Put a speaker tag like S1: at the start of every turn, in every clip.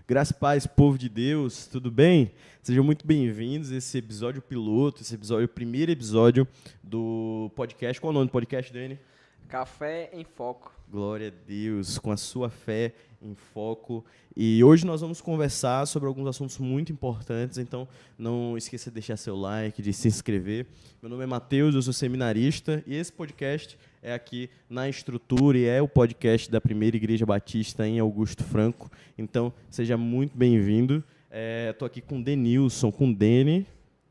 S1: Graças e paz, povo de Deus, tudo bem? Sejam muito bem-vindos a esse episódio piloto, o primeiro episódio do podcast. Qual é o nome do podcast, Dani?
S2: Café em Foco.
S1: Glória a Deus, com a sua fé em foco. E hoje nós vamos conversar sobre alguns assuntos muito importantes, então não esqueça de deixar seu like, de se inscrever. Meu nome é Matheus, eu sou seminarista e esse podcast é aqui na estrutura e é o podcast da Primeira Igreja Batista em Augusto Franco. Então, seja muito bem-vindo. Estou aqui com o Denilson, com o Deni.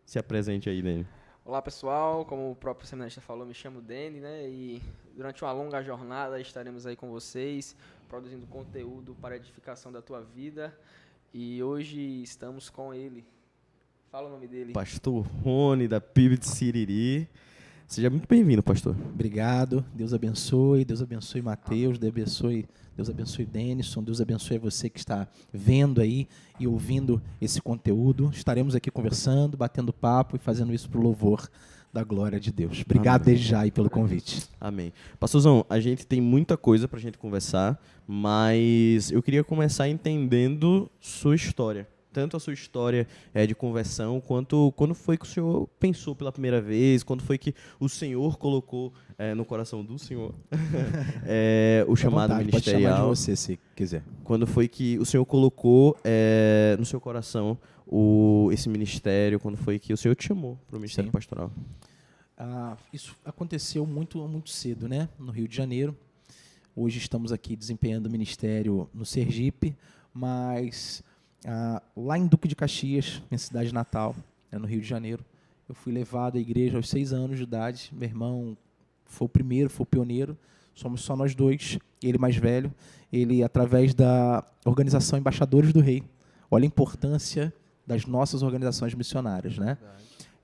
S1: Se apresente aí, Deni.
S2: Olá, pessoal. Como o próprio seminarista falou, me chamo Deni, né? E durante uma longa jornada estaremos aí com vocês, produzindo conteúdo para a edificação da tua vida. E hoje estamos com ele. Fala o nome dele.
S1: Pastor Rony, da PIB de Siriri. Seja muito bem-vindo, pastor.
S3: Obrigado. Deus abençoe Matheus, Deus abençoe Denison, Deus abençoe você que está vendo aí e ouvindo esse conteúdo. Estaremos aqui conversando, batendo papo e fazendo isso para o louvor da glória de Deus. Obrigado
S1: Amém.
S3: Desde já aí pelo convite.
S1: Amém. Pastorzão, a gente tem muita coisa para a gente conversar, mas eu queria começar entendendo sua história. Tanto a sua história de conversão, quanto quando foi que o senhor pensou pela primeira vez, quando foi que o senhor colocou no coração do senhor o chamado ministerial.
S3: Pode chamar de você, se quiser.
S1: Quando foi que o senhor colocou no seu coração esse ministério, quando foi que o senhor te chamou para o ministério pastoral?
S3: Isso aconteceu muito cedo, né? No Rio de Janeiro. Hoje estamos aqui desempenhando o ministério no Sergipe, mas... lá em Duque de Caxias, minha cidade natal, no Rio de Janeiro, eu fui levado à igreja aos 6 anos de idade. Meu irmão foi o primeiro, foi o pioneiro. Somos só nós dois, ele mais velho. Ele, através da organização Embaixadores do Rei, olha a importância das nossas organizações missionárias, né?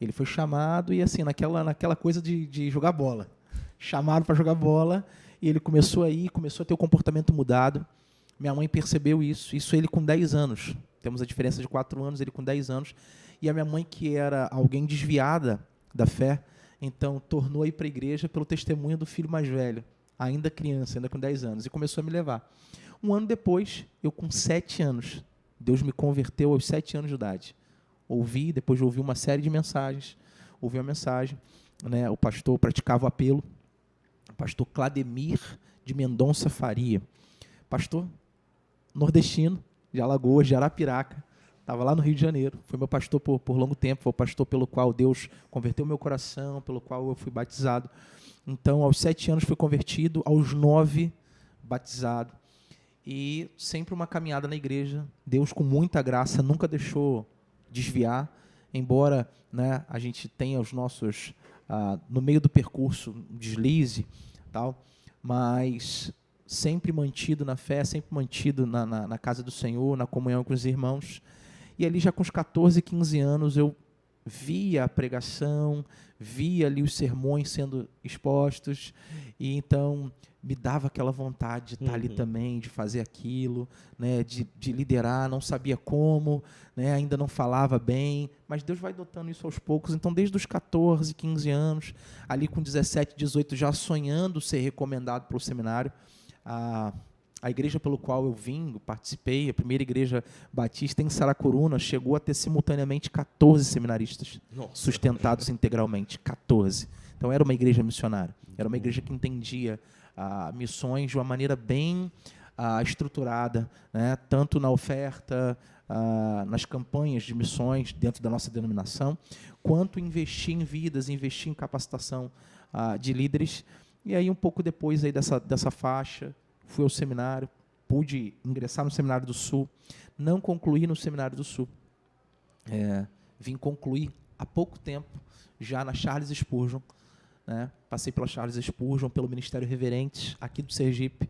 S3: Ele foi chamado e, assim, naquela coisa de jogar bola. Chamaram para jogar bola e ele começou a ter o comportamento mudado. Minha mãe percebeu isso ele com 10 anos. Temos a diferença de 4 anos, ele com 10 anos. E a minha mãe, que era alguém desviada da fé, então tornou a ir para a igreja pelo testemunho do filho mais velho, ainda criança, ainda com 10 anos, e começou a me levar. Um ano depois, eu com 7 anos, Deus me converteu aos 7 anos de idade. Depois de ouvir uma série de mensagens, ouvi uma mensagem, né, o pastor praticava o apelo, o pastor Clademir de Mendonça Faria, pastor nordestino, de Alagoas, de Arapiraca, estava lá no Rio de Janeiro, foi meu pastor por longo tempo, foi o pastor pelo qual Deus converteu meu coração, pelo qual eu fui batizado. Então, aos 7 anos fui convertido, aos 9 batizado, e sempre uma caminhada na igreja. Deus, com muita graça, nunca deixou desviar, embora, né, a gente tenha os nossos, no meio do percurso, um deslize, tal, mas sempre mantido na fé, sempre mantido na casa do Senhor, na comunhão com os irmãos. E ali já com os 14, 15 anos eu via a pregação, via ali os sermões sendo expostos, e então me dava aquela vontade de estar ali também, de fazer aquilo, né, de liderar. Não sabia como, né, ainda não falava bem, mas Deus vai dotando isso aos poucos. Então, desde os 14, 15 anos, ali com 17, 18, já sonhando ser recomendado para o seminário, a igreja pelo qual eu participei, a Primeira Igreja Batista em Saracuruna, chegou a ter simultaneamente 14 seminaristas. Nossa. Sustentados integralmente, 14. Então era uma igreja missionária, era uma igreja que entendia missões de uma maneira bem estruturada, né? Tanto na oferta, nas campanhas de missões dentro da nossa denominação, quanto investir em vidas, investir em capacitação de líderes. E aí, um pouco depois aí dessa faixa, fui ao seminário, pude ingressar no Seminário do Sul, não concluí no Seminário do Sul. Vim concluir há pouco tempo, já na Charles Spurgeon, né? Passei pela Charles Spurgeon, pelo Ministério Reverentes, aqui do Sergipe,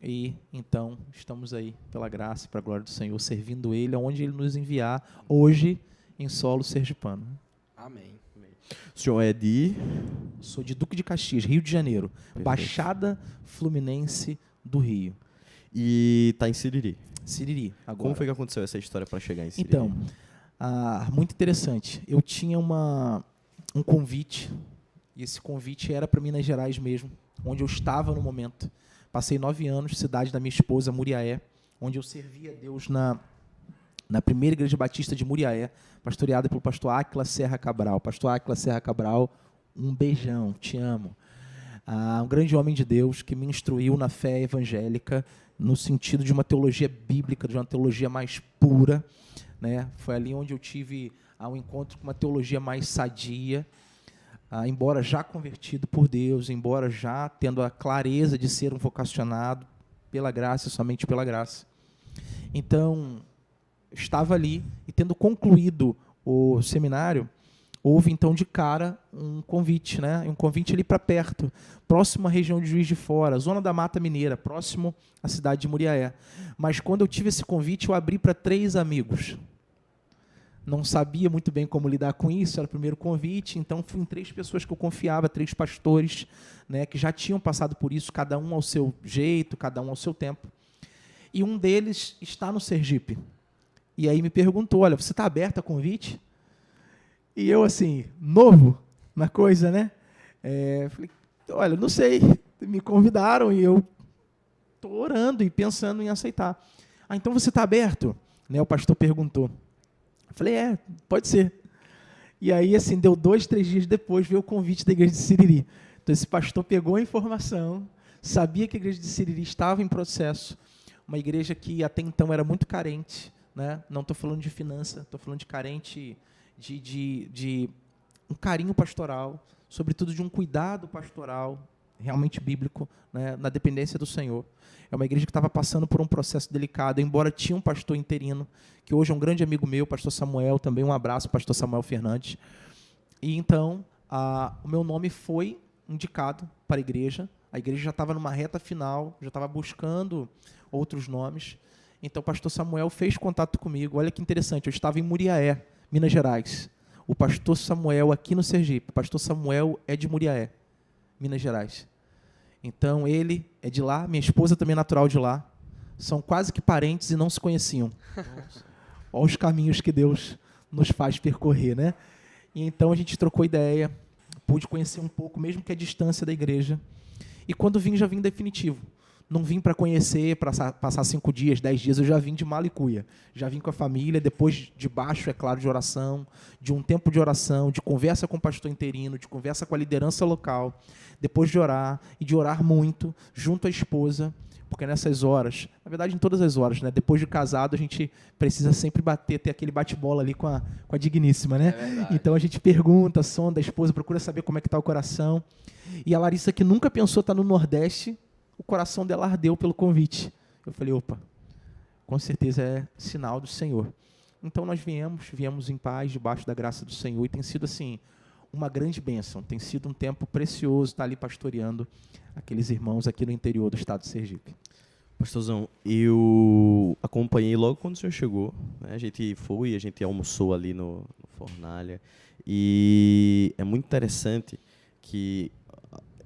S3: e então estamos aí, pela graça e para a glória do Senhor, servindo Ele, aonde Ele nos enviar, hoje, em solo sergipano.
S2: Amém.
S1: O senhor é de...
S3: Sou de Duque de Caxias, Rio de Janeiro.
S1: Perfeito.
S3: Baixada Fluminense do Rio.
S1: E está em Siriri.
S3: Siriri, agora.
S1: Como foi que aconteceu essa história para chegar em Siriri?
S3: Então, muito interessante. Eu tinha um convite E esse convite era para Minas Gerais mesmo, onde eu estava no momento. Passei 9 anos, cidade da minha esposa, Muriaé, onde eu servia a Deus na primeira igreja batista de Muriaé, pastoreada pelo pastor Áquila Serra Cabral. Pastor Áquila Serra Cabral, um beijão, te amo. Um grande homem de Deus que me instruiu na fé evangélica, no sentido de uma teologia bíblica, de uma teologia mais pura, né? Foi ali onde eu tive um encontro com uma teologia mais sadia, embora já convertido por Deus, embora já tendo a clareza de ser um vocacionado pela graça, somente pela graça. Então, estava ali e, tendo concluído o seminário, houve então de cara um convite, né? Um convite ali para perto, próximo à região de Juiz de Fora, zona da Mata Mineira, próximo à cidade de Muriaé. Mas quando eu tive esse convite, eu abri para 3 amigos. Não sabia muito bem como lidar com isso, era o primeiro convite, então fui em 3 pessoas que eu confiava, 3 pastores, né, que já tinham passado por isso, cada um ao seu jeito, cada um ao seu tempo. E um deles está no Sergipe. E aí me perguntou, olha, você está aberto a convite? E eu, assim, novo na coisa, né? Falei, olha, não sei, me convidaram e eu estou orando e pensando em aceitar. Então você está aberto? Né, o pastor perguntou. Eu falei, pode ser. E aí, assim, deu 2, 3 dias depois, veio o convite da igreja de Siriri. Então, esse pastor pegou a informação, sabia que a igreja de Siriri estava em processo, uma igreja que até então era muito carente, né? Não estou falando de finança, estou falando de carente de um carinho pastoral, sobretudo de um cuidado pastoral, realmente bíblico, né, na dependência do Senhor. É uma igreja que estava passando por um processo delicado, embora tinha um pastor interino, que hoje é um grande amigo meu, o pastor Samuel, também um abraço, pastor Samuel Fernandes. E então, o meu nome foi indicado para a igreja já estava numa reta final, já estava buscando outros nomes. Então, o pastor Samuel fez contato comigo. Olha que interessante, eu estava em Muriaé, Minas Gerais. O pastor Samuel aqui no Sergipe. O pastor Samuel é de Muriaé, Minas Gerais. Então, ele é de lá, minha esposa também é natural de lá. São quase que parentes e não se conheciam. Olha os caminhos que Deus nos faz percorrer, né? E então a gente trocou ideia, pude conhecer um pouco, mesmo que a distância da igreja. E quando vim, já vim definitivo. Não vim para conhecer, para passar 5 dias, 10 dias, eu já vim de mala e cuia. Já vim com a família, depois debaixo, é claro, de oração, de um tempo de oração, de conversa com o pastor interino, de conversa com a liderança local, depois de orar, e de orar muito, junto à esposa, porque nessas horas, na verdade em todas as horas, né, depois de casado, a gente precisa sempre ter aquele bate-bola ali com a digníssima, né? Então a gente pergunta, sonda a esposa, procura saber como é que está o coração. E a Larissa, que nunca pensou estar no Nordeste, o coração dela ardeu pelo convite. Eu falei, opa, com certeza é sinal do Senhor. Então nós viemos em paz, debaixo da graça do Senhor, e tem sido assim, uma grande bênção, tem sido um tempo precioso estar ali pastoreando aqueles irmãos aqui no interior do estado de Sergipe.
S1: Pastorzão, eu acompanhei logo quando o senhor chegou, né? A gente almoçou ali no Fornalha, e é muito interessante que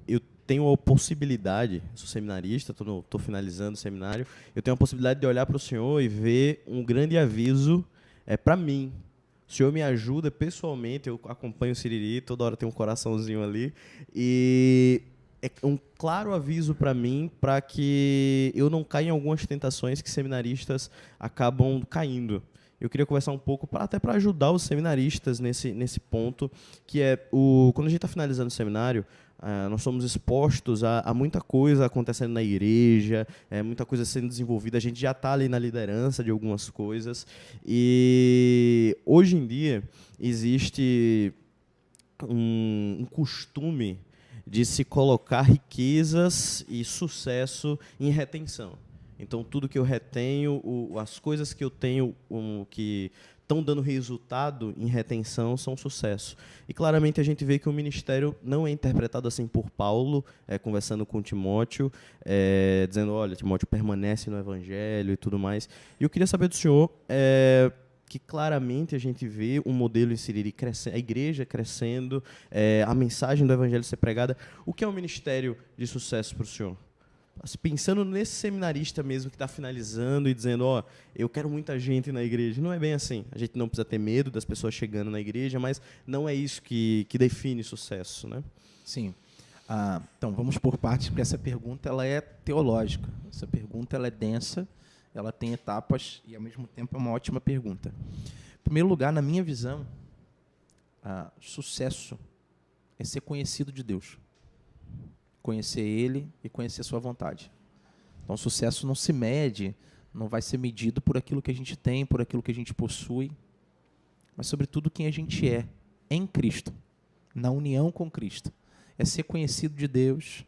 S1: eu tenho a possibilidade, sou seminarista, estou finalizando o seminário, eu tenho a possibilidade de olhar para o senhor e ver um grande aviso para mim. O senhor me ajuda pessoalmente, eu acompanho o Siriri, toda hora tem um coraçãozinho ali, e é um claro aviso para mim, para que eu não caia em algumas tentações que seminaristas acabam caindo. Eu queria conversar um pouco, até para ajudar os seminaristas nesse ponto, que é, quando a gente está finalizando o seminário, nós somos expostos a muita coisa acontecendo na igreja, muita coisa sendo desenvolvida, a gente já está ali na liderança de algumas coisas, e hoje em dia existe um costume de se colocar riquezas e sucesso em retenção. Então, tudo que eu retenho, as coisas que eu tenho que estão dando resultado em retenção são sucesso. E, claramente, a gente vê que o ministério não é interpretado assim por Paulo, conversando com Timóteo, dizendo, olha, Timóteo permanece no Evangelho e tudo mais. E eu queria saber do senhor, que claramente a gente vê um modelo em Siriri crescendo, a igreja crescendo, a mensagem do Evangelho ser pregada. O que é um ministério de sucesso para o senhor? pensando nesse seminarista mesmo que está finalizando e dizendo, ó, eu quero muita gente na igreja. Não é bem assim. A gente não precisa ter medo das pessoas chegando na igreja, mas não é isso que define sucesso, né?
S3: Sim. Então, vamos por partes, porque essa pergunta ela é teológica. Essa pergunta ela é densa, ela tem etapas e, ao mesmo tempo, é uma ótima pergunta. Em primeiro lugar, na minha visão, sucesso é ser conhecido de Deus. Conhecer Ele e conhecer sua vontade. Então, o sucesso não se mede, não vai ser medido por aquilo que a gente tem, por aquilo que a gente possui, mas, sobretudo, quem a gente é em Cristo, na união com Cristo. É ser conhecido de Deus,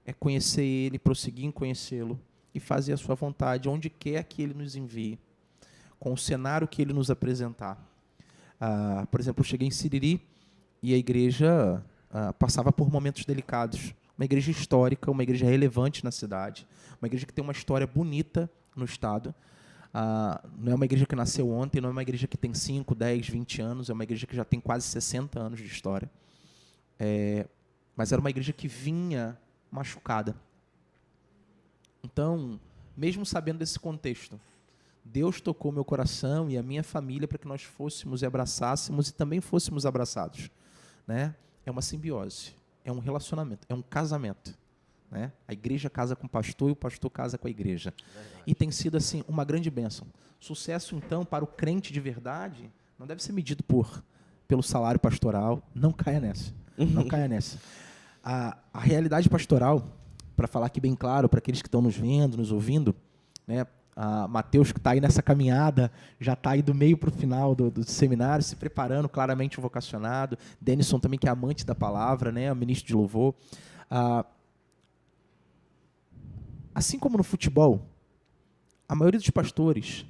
S3: é conhecer Ele, prosseguir em conhecê-lo e fazer a sua vontade, onde quer que Ele nos envie, com o cenário que Ele nos apresentar. Por exemplo, eu cheguei em Siriri e a igreja passava por momentos delicados. Uma igreja histórica, uma igreja relevante na cidade, uma igreja que tem uma história bonita no estado. Não é uma igreja que nasceu ontem, não é uma igreja que tem 5, 10, 20 anos, é uma igreja que já tem quase 60 anos de história. Mas era uma igreja que vinha machucada. Então, mesmo sabendo desse contexto, Deus tocou meu coração e a minha família para que nós fôssemos e abraçássemos e também fôssemos abraçados, né? É uma simbiose, é um relacionamento, é um casamento, né? A igreja casa com o pastor e o pastor casa com a igreja. Verdade. E tem sido assim uma grande bênção. Sucesso, então, para o crente de verdade, não deve ser medido pelo salário pastoral. Não caia nessa. Não caia nessa. A realidade pastoral, para falar aqui bem claro, para aqueles que estão nos vendo, nos ouvindo, né? Mateus, que está aí nessa caminhada, já está aí do meio para o final do seminário, se preparando, claramente um vocacionado. Denison também, que é amante da palavra, né? Ministro de louvor. Assim como no futebol, a maioria dos pastores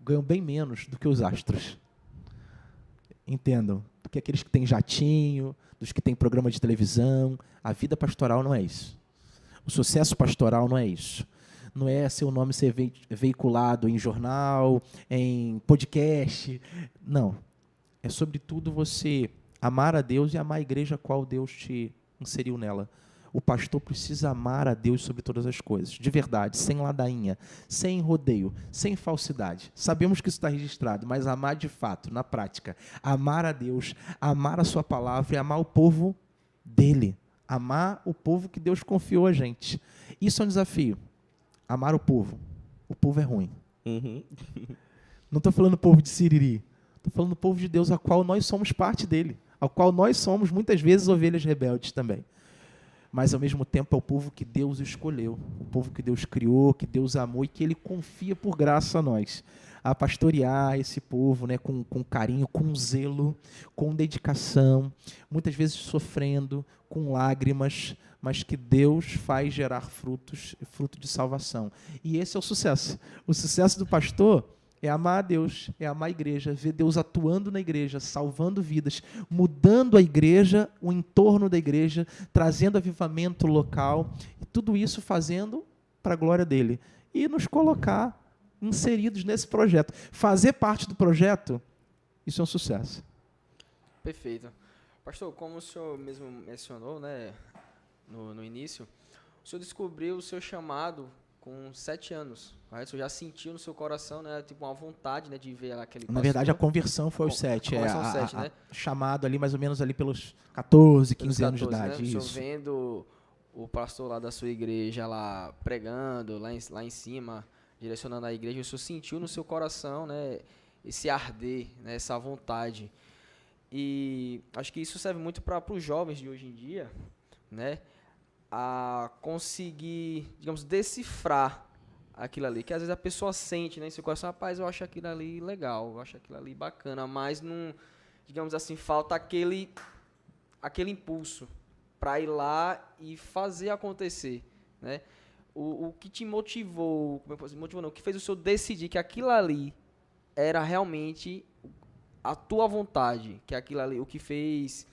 S3: ganham bem menos do que os astros. Entendam? Do que aqueles que têm jatinho, dos que têm programa de televisão. A vida pastoral não é isso. O sucesso pastoral não é isso. Não é seu nome ser veiculado em jornal, em podcast. Não. É, sobretudo, você amar a Deus e amar a igreja a qual Deus te inseriu nela. O pastor precisa amar a Deus sobre todas as coisas, de verdade, sem ladainha, sem rodeio, sem falsidade. Sabemos que isso está registrado, mas amar de fato, na prática. Amar a Deus, amar a sua palavra e amar o povo dele. Amar o povo que Deus confiou a gente. Isso é um desafio. Amar o povo. O povo é ruim.
S1: Uhum.
S3: Não estou falando do povo de Siriri. Estou falando do povo de Deus, ao qual nós somos parte dele. Ao qual nós somos, muitas vezes, ovelhas rebeldes também. Mas, ao mesmo tempo, é o povo que Deus escolheu. O povo que Deus criou, que Deus amou e que Ele confia por graça a nós. A pastorear esse povo, né, com carinho, com zelo, com dedicação, muitas vezes sofrendo, com lágrimas, mas que Deus faz gerar fruto de salvação. E esse é o sucesso. O sucesso do pastor é amar a Deus, é amar a igreja, ver Deus atuando na igreja, salvando vidas, mudando a igreja, o entorno da igreja, trazendo avivamento local, e tudo isso fazendo para a glória dele. E nos colocar inseridos nesse projeto. Fazer parte do projeto, isso é um sucesso.
S2: Perfeito. Pastor, como o senhor mesmo mencionou, né, no início, o senhor descobriu o seu chamado com 7 anos, correto? O senhor já sentiu no seu coração, né, tipo uma vontade, né, de ver aquele pastor.
S3: Na verdade, a conversão foi aos 7.
S2: Né?
S3: Chamado ali, mais ou menos, ali pelos 14, 15 anos de idade.
S2: Né? O senhor vendo o pastor lá da sua igreja lá pregando, lá em cima, direcionando a igreja, o senhor sentiu no seu coração, né, esse arder, né, essa vontade. E acho que isso serve muito para os jovens de hoje em dia, né, a conseguir, digamos, decifrar aquilo ali, que às vezes a pessoa sente, né, em seu coração, rapaz, eu acho aquilo ali legal, eu acho aquilo ali bacana, mas não, digamos assim, falta aquele impulso para ir lá e fazer acontecer, né? O que te motivou, como é que eu posso dizer, motivou não, o que fez o senhor decidir que aquilo ali era realmente a tua vontade, que aquilo ali, o que fez,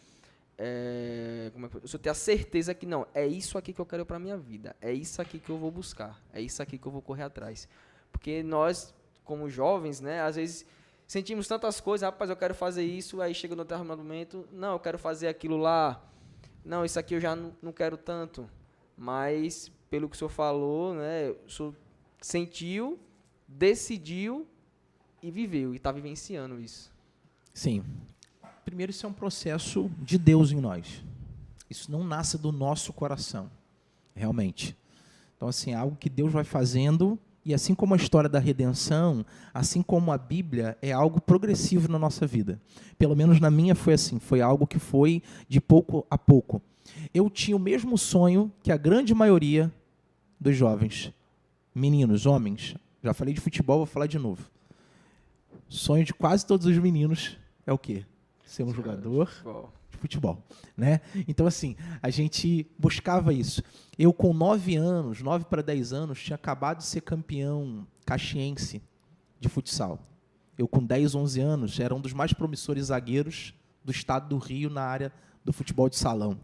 S2: como é que o senhor ter a certeza que não, é isso aqui que eu quero para minha vida, é isso aqui que eu vou buscar, é isso aqui que eu vou correr atrás. Porque nós, como jovens, né, às vezes sentimos tantas coisas, rapaz, eu quero fazer isso, aí chega no determinado momento, não, eu quero fazer aquilo lá, não, isso aqui eu já não quero tanto, mas pelo que o senhor falou, né, o senhor sentiu, decidiu e viveu, e está vivenciando isso.
S3: Sim. Primeiro, isso é um processo de Deus em nós. Isso não nasce do nosso coração, realmente. Então, assim, é algo que Deus vai fazendo, e assim como a história da redenção, assim como a Bíblia, é algo progressivo na nossa vida. Pelo menos na minha foi assim, foi algo que foi de pouco a pouco. Eu tinha o mesmo sonho que a grande maioria dos jovens, meninos, homens. Já falei de futebol, vou falar de novo. Sonho de quase todos os meninos é o quê? Ser um jogador de futebol, né? Então, assim, a gente buscava isso. Eu, com 9 anos, 9 para 10 anos, tinha acabado de ser campeão caxiense de futsal. Eu, com 10, 11 anos, era um dos mais promissores zagueiros do estado do Rio na área do futebol de salão.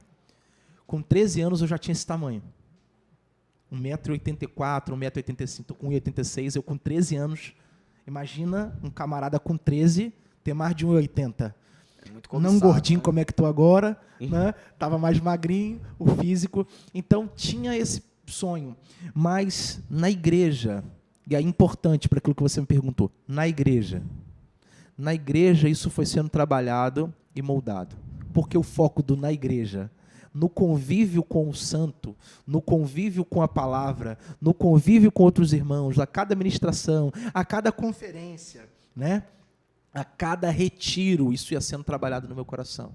S3: Com 13 anos, eu já tinha esse tamanho. 1,84 m, 1,85 m, estou com 1,86 m. Eu, com 13 anos, imagina um camarada com 13 ter mais de 1,80 m.
S2: Muito cobiçado,
S3: não gordinho,
S2: né?
S3: como é que estou agora, né? Tava mais magrinho, o físico. Então, tinha esse sonho. Mas, na igreja, e é importante para aquilo que você me perguntou, na igreja, isso foi sendo trabalhado e moldado. Porque o foco na igreja, no convívio com o santo, no convívio com a palavra, no convívio com outros irmãos, a cada ministração, a cada conferência, né? A cada retiro, isso ia sendo trabalhado no meu coração.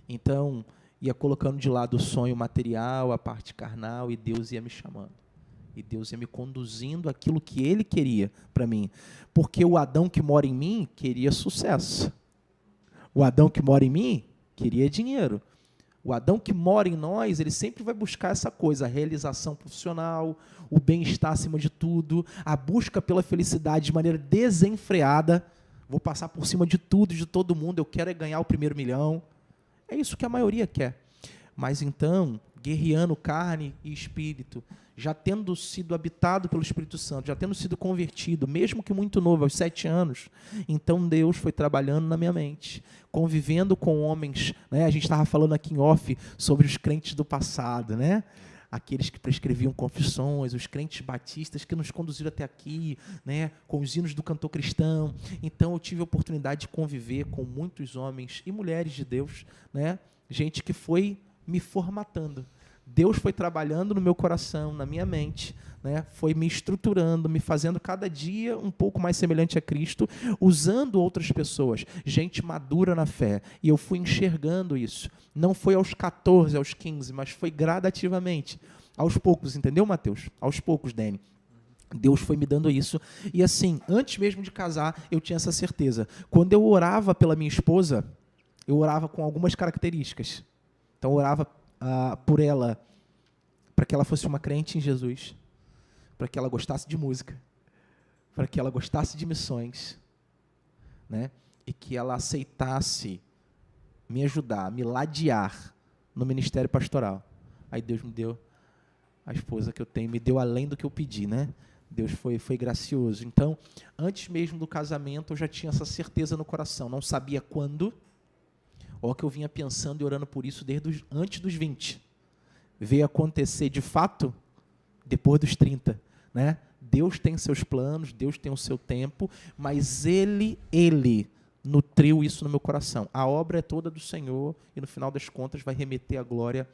S3: Então, ia colocando de lado o sonho material, a parte carnal, e Deus ia me chamando. E Deus ia me conduzindo aquilo que Ele queria para mim. Porque o Adão que mora em mim queria sucesso. O Adão que mora em mim queria dinheiro. O Adão que mora em nós, ele sempre vai buscar essa coisa, a realização profissional, o bem-estar acima de tudo, a busca pela felicidade de maneira desenfreada. Vou passar por cima de tudo, de todo mundo, eu quero é ganhar o primeiro milhão. É isso que a maioria quer. Mas então, guerreando carne e espírito, já tendo sido habitado pelo Espírito Santo, já tendo sido convertido, mesmo que muito novo, aos 7 anos, então Deus foi trabalhando na minha mente, convivendo com homens, né? A gente estava falando aqui em off sobre os crentes do passado, né? Aqueles que prescreviam confissões, os crentes batistas que nos conduziram até aqui, né, com os hinos do cantor cristão. Então, eu tive a oportunidade de conviver com muitos homens e mulheres de Deus, né, gente que foi me formatando. Deus foi trabalhando no meu coração, na minha mente, né, foi me estruturando, me fazendo cada dia um pouco mais semelhante a Cristo, usando outras pessoas, gente madura na fé. E eu fui enxergando isso. Não foi aos 14, aos 15, mas foi gradativamente. Aos poucos, entendeu, Mateus? Aos poucos, Dani. Deus foi me dando isso. E assim, antes mesmo de casar, eu tinha essa certeza. Quando eu orava pela minha esposa, eu orava com algumas características. Então, eu orava por ela, para que ela fosse uma crente em Jesus, para que ela gostasse de música, para que ela gostasse de missões, né? E que ela aceitasse me ajudar, me ladear no ministério pastoral. Aí Deus me deu a esposa que eu tenho, me deu além do que eu pedi, né? Deus foi gracioso. Então, antes mesmo do casamento, eu já tinha essa certeza no coração. Não sabia quando, ó, que eu vinha pensando e orando por isso desde antes dos 20. Veio acontecer de fato depois dos 30, né? Deus tem seus planos, Deus tem o seu tempo, mas Ele nutriu isso no meu coração. A obra é toda do Senhor e no final das contas vai remeter a glória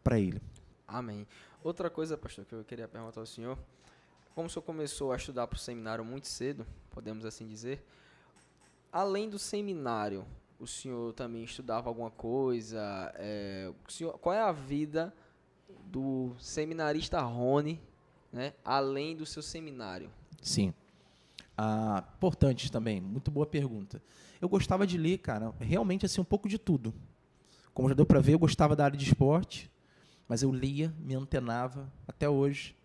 S3: para Ele.
S2: Amém. Outra coisa, pastor, que eu queria perguntar ao senhor, como o senhor começou a estudar para o seminário muito cedo, podemos assim dizer, além do seminário, o senhor também estudava alguma coisa? Qual é a vida do seminarista Rony, né, além do seu seminário?
S3: Sim. Importante também, muito boa pergunta. Eu gostava de ler, cara, realmente assim, um pouco de tudo. Como já deu para ver, eu gostava da área de esporte, mas eu lia, me antenava, até hoje,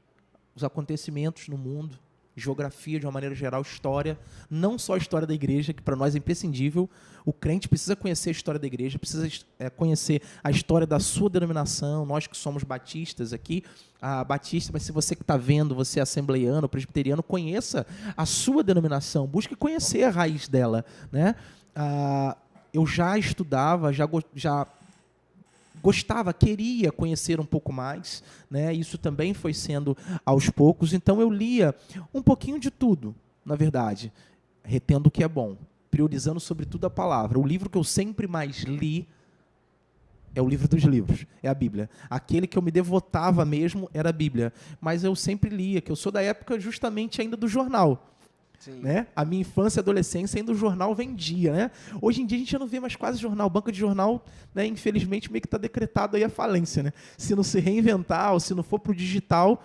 S3: os acontecimentos no mundo, geografia de uma maneira geral, história, não só a história da igreja, que para nós é imprescindível. O crente precisa conhecer a história da igreja, precisa conhecer a história da sua denominação. Nós que somos batistas aqui, batista, mas se você que está vendo, você é assembleiano, presbiteriano, conheça a sua denominação, busque conhecer a raiz dela, né? Eu já estudava, já gostava, queria conhecer um pouco mais, né? Isso também foi sendo aos poucos. Então eu lia um pouquinho de tudo, na verdade, retendo o que é bom, priorizando sobretudo a palavra. O livro que eu sempre mais li é o livro dos livros, é a Bíblia. Aquele que eu me devotava mesmo era a Bíblia, mas eu sempre lia, que eu sou da época justamente ainda do jornal. Né? A minha infância e adolescência ainda o jornal vendia, né? Hoje em dia a gente já não vê mais quase jornal. Banca de jornal, né, infelizmente, meio que está decretado aí a falência, né? Se não se reinventar ou se não for para o digital.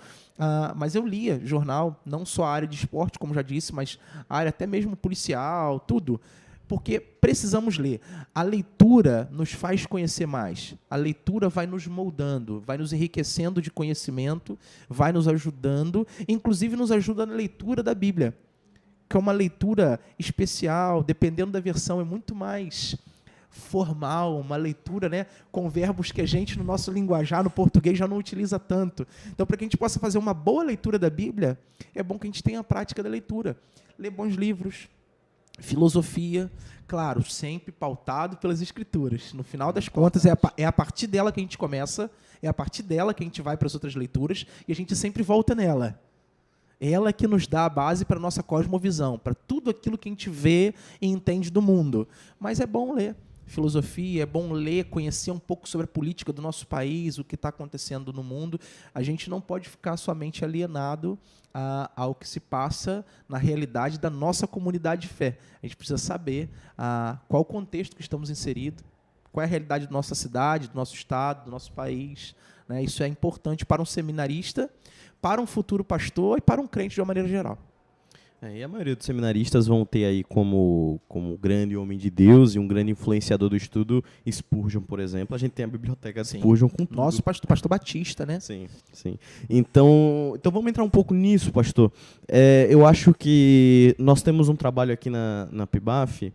S3: Mas eu lia jornal, não só a área de esporte, como já disse, mas a área até mesmo policial, tudo. Porque precisamos ler. A leitura nos faz conhecer mais. A leitura vai nos moldando, vai nos enriquecendo de conhecimento, vai nos ajudando, inclusive nos ajuda na leitura da Bíblia, que é uma leitura especial, dependendo da versão, é muito mais formal, uma leitura, né, com verbos que a gente, no nosso linguajar, no português, já não utiliza tanto. Então, para que a gente possa fazer uma boa leitura da Bíblia, é bom que a gente tenha a prática da leitura. Ler bons livros, filosofia, claro, sempre pautado pelas Escrituras. No final das contas, é a partir dela que a gente começa, é a partir dela que a gente vai para as outras leituras, e a gente sempre volta nela. Ela que nos dá a base para a nossa cosmovisão, para tudo aquilo que a gente vê e entende do mundo. Mas é bom ler filosofia, é bom ler, conhecer um pouco sobre a política do nosso país, o que está acontecendo no mundo. A gente não pode ficar somente alienado ao que se passa na realidade da nossa comunidade de fé. A gente precisa saber qual o contexto que estamos inseridos, qual é a realidade da nossa cidade, do nosso estado, do nosso país. Né? Isso é importante para um seminarista, para um futuro pastor e para um crente de uma maneira geral.
S1: E a maioria dos seminaristas vão ter aí como grande homem de Deus e um grande influenciador do estudo Spurgeon, por exemplo. A gente tem a biblioteca de Spurgeon com tudo.
S3: Nosso pastor Batista, né?
S1: Sim, sim. Então vamos entrar um pouco nisso, pastor. Eu acho que nós temos um trabalho aqui na PIBAF,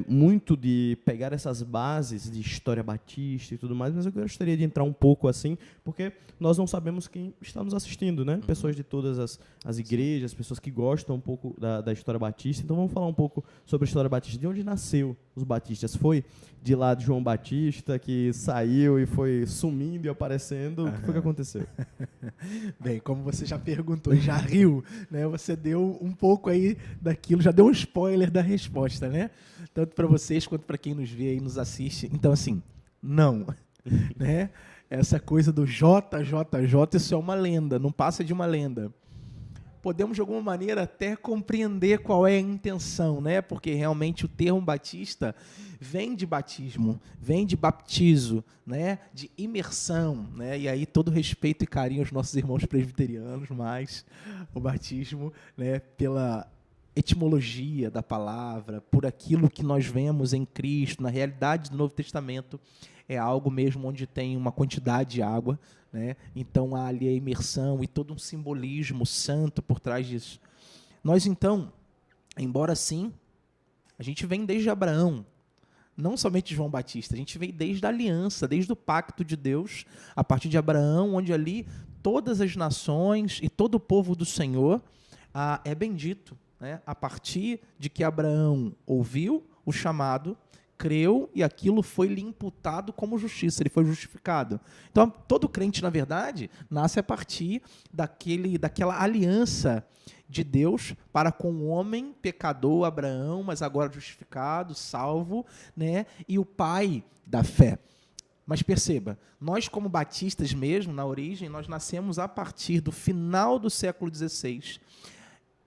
S1: muito de pegar essas bases de história batista e tudo mais, mas eu gostaria de entrar um pouco assim, porque nós não sabemos quem está nos assistindo, né? Pessoas de todas as igrejas, pessoas que gostam um pouco da história batista. Então vamos falar um pouco sobre a história batista. De onde nasceu os batistas? Foi de lá de João Batista, que saiu e foi sumindo e aparecendo? O que foi que aconteceu?
S3: Bem, como você já perguntou e já riu, né? Você deu um pouco aí daquilo, já deu um spoiler da resposta, né? Tanto para vocês quanto para quem nos vê e nos assiste. Então, assim, não, né? Essa coisa do JJJ, isso é uma lenda, não passa de uma lenda. Podemos, de alguma maneira, até compreender qual é a intenção, né? Porque realmente o termo batista vem de batismo, vem de baptizo, né? De imersão, né? E aí todo respeito e carinho aos nossos irmãos presbiterianos, mas o batismo, né? Pela etimologia da palavra, por aquilo que nós vemos em Cristo, na realidade do Novo Testamento, é algo mesmo onde tem uma quantidade de água, né? Então há ali a imersão e todo um simbolismo santo por trás disso. Nós então, embora sim, a gente vem desde Abraão, não somente de João Batista, a gente vem desde a aliança, desde o pacto de Deus, a partir de Abraão, onde ali todas as nações e todo o povo do Senhor é bendito, né? A partir de que Abraão ouviu o chamado, creu e aquilo foi-lhe imputado como justiça, ele foi justificado. Então, todo crente, na verdade, nasce a partir daquela aliança de Deus para com o homem pecador, Abraão, mas agora justificado, salvo, né? E o pai da fé. Mas perceba, nós como batistas mesmo, na origem, nós nascemos a partir do final do século XVI.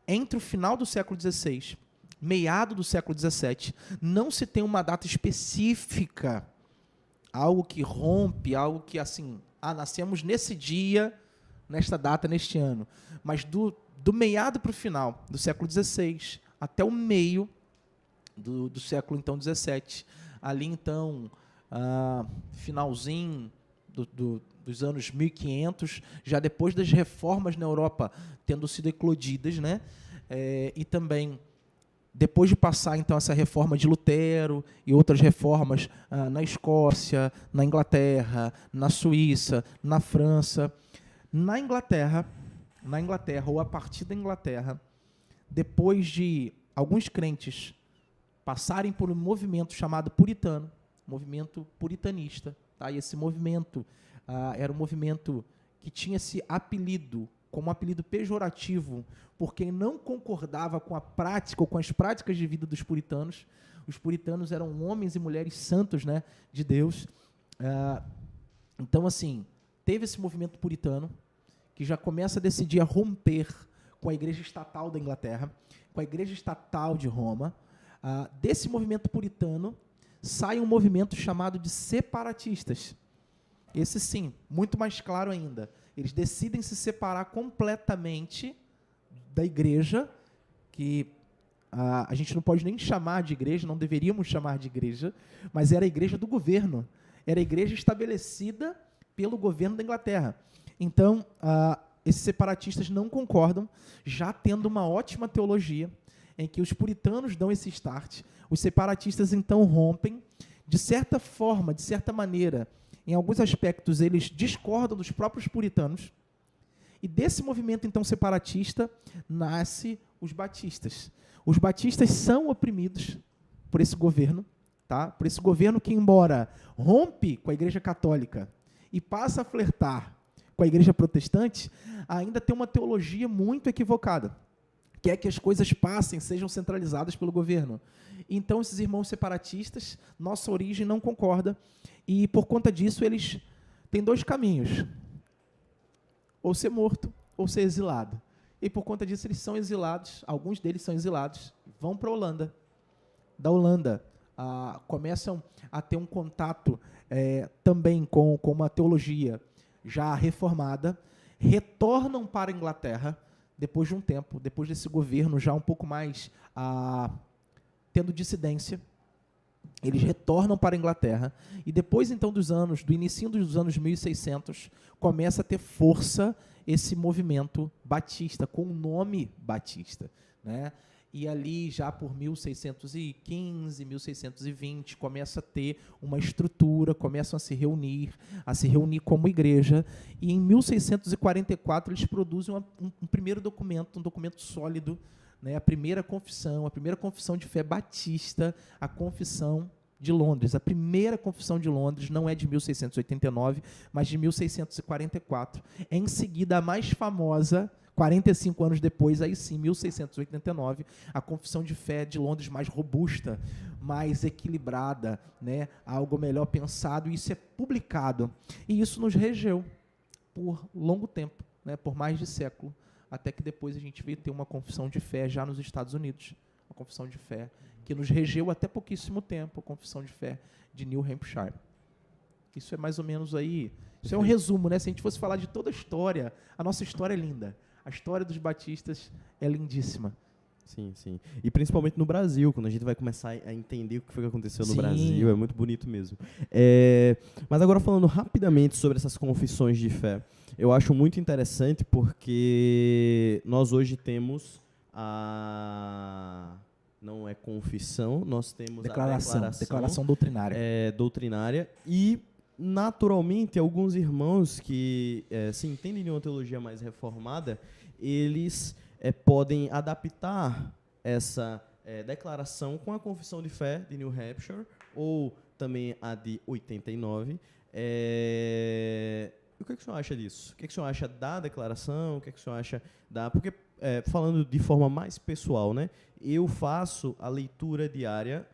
S3: Entre o final do século XVI, meado do século XVII, não se tem uma data específica, algo que rompe, algo que assim, nascemos nesse dia, nesta data, neste ano. Mas do meado para o final do século XVI até o meio do século então XVII, ali então, finalzinho dos anos 1500, já depois das reformas na Europa tendo sido eclodidas, né? E também depois de passar, então, essa reforma de Lutero e outras reformas na Escócia, na Inglaterra, na Suíça, na França, na Inglaterra, ou a partir da Inglaterra, depois de alguns crentes passarem por um movimento chamado puritano, movimento puritanista. Tá? E esse movimento era um movimento que tinha esse apelido, como um apelido pejorativo, por quem não concordava com a prática ou com as práticas de vida dos puritanos. Os puritanos eram homens e mulheres santos, né, de Deus. Então, assim, teve esse movimento puritano, que já começa a decidir a romper com a igreja estatal da Inglaterra, com a igreja estatal de Roma. Desse movimento puritano, sai um movimento chamado de separatistas. Esse sim, muito mais claro ainda. Eles decidem se separar completamente da igreja, que a gente não pode nem chamar de igreja, não deveríamos chamar de igreja, mas era a igreja do governo. Era a igreja estabelecida pelo governo da Inglaterra. Então, esses separatistas não concordam, já tendo uma ótima teologia, em que os puritanos dão esse start. Os separatistas, então, rompem. De certa forma, de certa maneira, em alguns aspectos, eles discordam dos próprios puritanos. E desse movimento, então, separatista, nasce os batistas. Os batistas são oprimidos por esse governo, tá? Por esse governo que, embora rompe com a igreja católica e passa a flertar com a igreja protestante, ainda tem uma teologia muito equivocada, que é que as coisas passem, sejam centralizadas pelo governo. Então, esses irmãos separatistas, nossa origem não concorda, e por conta disso eles têm dois caminhos: ou ser morto, ou ser exilado. E por conta disso eles são exilados, alguns deles são exilados, vão para a Holanda. Da Holanda, começam a ter um contato também com uma teologia já reformada, retornam para a Inglaterra, depois de um tempo, depois desse governo já um pouco mais tendo dissidência, eles retornam para a Inglaterra, e depois então do início dos anos 1600, começa a ter força esse movimento batista, com o nome Batista, né? E ali, já por 1615, 1620, começa a ter uma estrutura, começam a se reunir como igreja, e em 1644 eles produzem um primeiro documento, um documento sólido, né, a primeira confissão de fé batista, a Confissão de Londres. A primeira Confissão de Londres não é de 1689, mas de 1644. Em seguida, a mais famosa, 45 anos depois, aí sim, 1689, a Confissão de Fé de Londres, mais robusta, mais equilibrada, né, algo melhor pensado, e isso é publicado. E isso nos regeu por longo tempo, né, por mais de século, até que depois a gente veio ter uma Confissão de Fé já nos Estados Unidos, uma Confissão de Fé que nos regeu até pouquíssimo tempo, a Confissão de Fé de New Hampshire. Isso é mais ou menos aí, isso é um resumo, né? Se a gente fosse falar de toda a história, a nossa história é linda. A história dos batistas é lindíssima.
S1: Sim, sim. E principalmente no Brasil, quando a gente vai começar a entender o que foi que aconteceu no
S3: Sim.
S1: Brasil, é muito bonito mesmo. Mas agora falando rapidamente sobre essas confissões de fé, eu acho muito interessante porque nós hoje temos não é confissão, nós temos a
S3: declaração doutrinária.
S1: Doutrinária, e naturalmente alguns irmãos que se entendem de uma teologia mais reformada, eles podem adaptar essa declaração com a Confissão de Fé de New Hampshire, ou também a de 89. O que o senhor acha disso? O que o senhor acha da declaração? O que o senhor acha da... Porque, falando de forma mais pessoal, né, eu faço a leitura diária,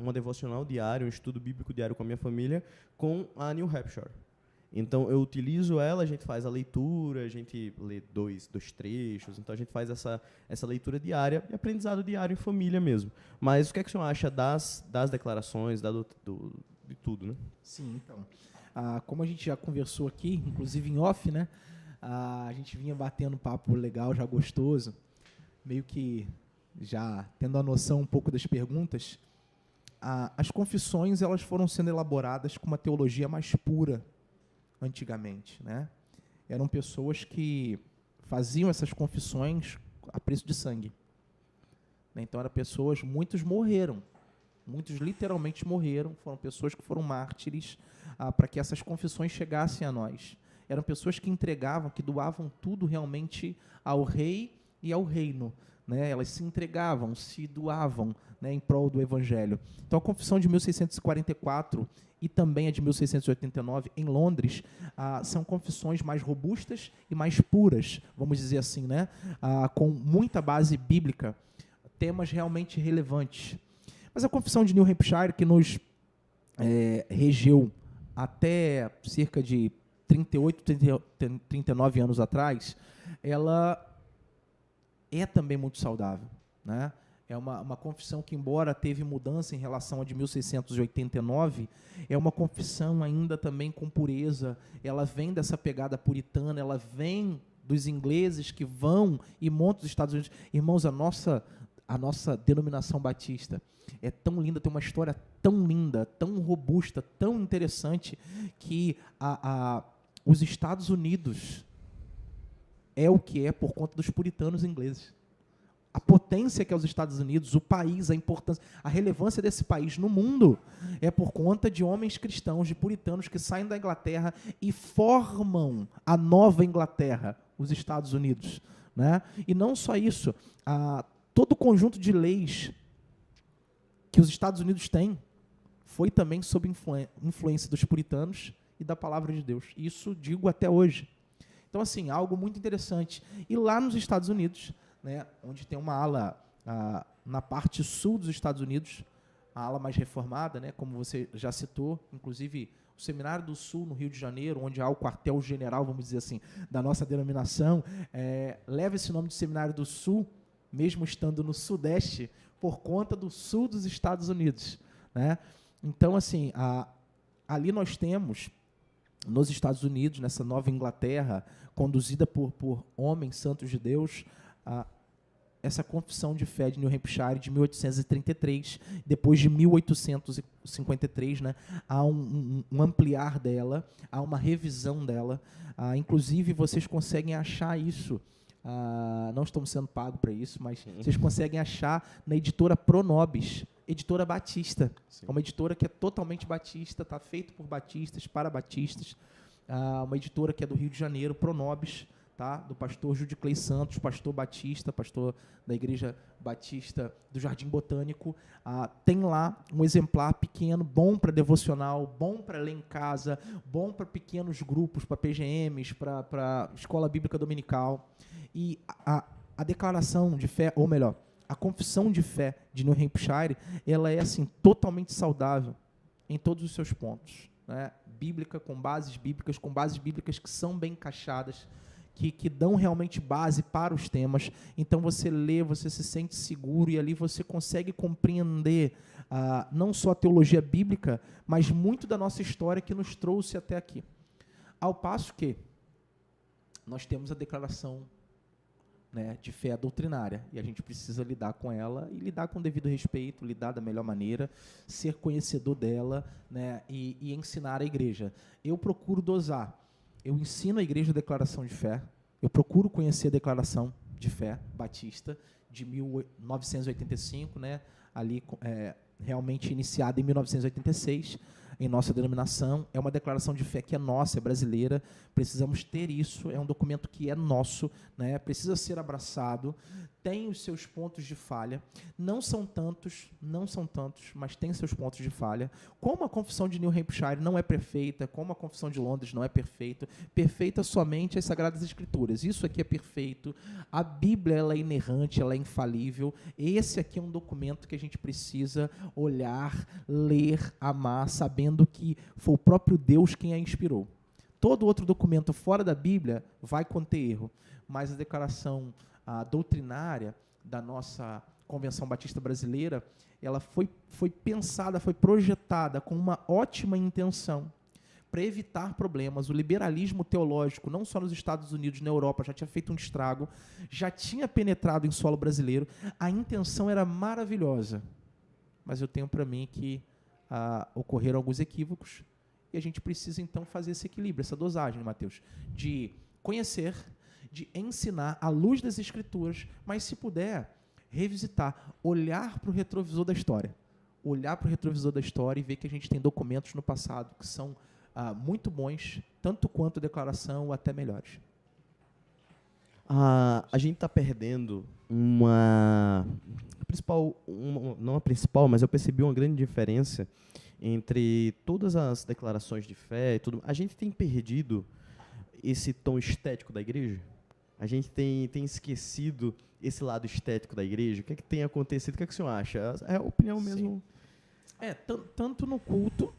S1: uma devocional diária, um estudo bíblico diário com a minha família, com a New Hampshire. Então, eu utilizo ela, a gente faz a leitura, a gente lê dois trechos, então a gente faz essa leitura diária e aprendizado diário em família mesmo. Mas o que o senhor acha das declarações, de tudo, né?
S3: Sim, então. Como a gente já conversou aqui, inclusive em off, né? A gente vinha batendo um papo legal, já gostoso, meio que já tendo a noção um pouco das perguntas. As confissões, elas foram sendo elaboradas com uma teologia mais pura antigamente, né? Eram pessoas que faziam essas confissões a preço de sangue. Então, eram pessoas, muitos morreram, muitos literalmente morreram, foram pessoas que foram mártires para que essas confissões chegassem a nós. Eram pessoas que entregavam, que doavam tudo realmente ao rei e ao reino, né? Elas se entregavam, se doavam, né, em prol do Evangelho. Então, a Confissão de 1644 e também a de 1689, em Londres, são confissões mais robustas e mais puras, vamos dizer assim, né? Com muita base bíblica, temas realmente relevantes. Mas a Confissão de New Hampshire, que nos regeu até cerca de 38, 39 anos atrás, ela é também muito saudável, né? É uma confissão que, embora teve mudança em relação a de 1689, é uma confissão ainda também com pureza. Ela vem dessa pegada puritana, ela vem dos ingleses que vão e montam os Estados Unidos. Irmãos, a nossa denominação batista é tão linda, tem uma história tão linda, tão robusta, tão interessante, que os Estados Unidos é o que é por conta dos puritanos ingleses. A potência que é os Estados Unidos, o país, a importância, a relevância desse país no mundo é por conta de homens cristãos, de puritanos que saem da Inglaterra e formam a nova Inglaterra, os Estados Unidos, né? E não só isso, todo o conjunto de leis que os Estados Unidos têm foi também sob influência dos puritanos e da palavra de Deus. Isso digo até hoje. Então, assim, algo muito interessante. E lá nos Estados Unidos, né, onde tem uma ala na parte sul dos Estados Unidos, a ala mais reformada, né, como você já citou, inclusive o Seminário do Sul, no Rio de Janeiro, onde há o quartel-general, vamos dizer assim, da nossa denominação, leva esse nome de Seminário do Sul, mesmo estando no Sudeste, por conta do sul dos Estados Unidos, né? Então, assim, ali nós temos, nos Estados Unidos, nessa nova Inglaterra, conduzida por homens santos de Deus, essa confissão de fé de New Hampshire de 1833, depois de 1853, né, há um ampliar dela, há uma revisão dela, inclusive vocês conseguem achar isso, não estamos sendo pagos para isso, mas vocês conseguem achar na editora Pronobis, editora batista. Sim. É uma editora que é totalmente batista, está feito por batistas, para batistas, uma editora que é do Rio de Janeiro, Pronobis, tá? Do pastor Judiclei Santos, pastor batista, pastor da Igreja Batista do Jardim Botânico. Tem lá um exemplar pequeno, bom para devocional, bom para ler em casa, bom para pequenos grupos, para PGMs, para escola bíblica dominical. E a declaração de fé, ou melhor, a confissão de fé de New Hampshire, ela é assim, totalmente saudável em todos os seus pontos, né? Bíblica, com bases bíblicas que são bem encaixadas, que dão realmente base para os temas. Então você lê, você se sente seguro e ali você consegue compreender não só a teologia bíblica, mas muito da nossa história que nos trouxe até aqui. Ao passo que nós temos a declaração, né, de fé doutrinária, e a gente precisa lidar com ela e lidar com o devido respeito, lidar da melhor maneira, ser conhecedor dela, né, e ensinar a igreja. Eu procuro dosar. Eu ensino a igreja a declaração de fé, eu procuro conhecer a declaração de fé batista de 1985, né, ali realmente iniciada em 1986, em nossa denominação. É uma declaração de fé que é nossa, é brasileira, precisamos ter isso, é um documento que é nosso, né, precisa ser abraçado, tem os seus pontos de falha, não são tantos, mas tem seus pontos de falha. Como a confissão de New Hampshire não é perfeita, como a confissão de Londres não é perfeita somente as Sagradas Escrituras. Isso aqui é perfeito, a Bíblia ela é inerrante, ela é infalível. Esse aqui é um documento que a gente precisa olhar, ler, amar, sabendo que foi o próprio Deus quem a inspirou. Todo outro documento fora da Bíblia vai conter erro, mas a declaração doutrinária da nossa Convenção Batista Brasileira, ela foi pensada, foi projetada com uma ótima intenção para evitar problemas. O liberalismo teológico, não só nos Estados Unidos, na Europa, já tinha feito um estrago, já tinha penetrado em solo brasileiro. A intenção era maravilhosa, mas eu tenho para mim que ocorreram alguns equívocos e a gente precisa, então, fazer esse equilíbrio, essa dosagem, Mateus, de conhecer, de ensinar à luz das Escrituras, mas, se puder, revisitar, olhar para o retrovisor da história. Olhar para o retrovisor da história e ver que a gente tem documentos no passado que são muito bons, tanto quanto a declaração ou até melhores.
S1: A gente está perdendo não a principal, mas eu percebi uma grande diferença entre todas as declarações de fé e tudo. A gente tem perdido esse tom estético da igreja? A gente tem esquecido esse lado estético da igreja? O que é que tem acontecido? O que é que o senhor acha? É a opinião mesmo.
S3: Tanto no culto,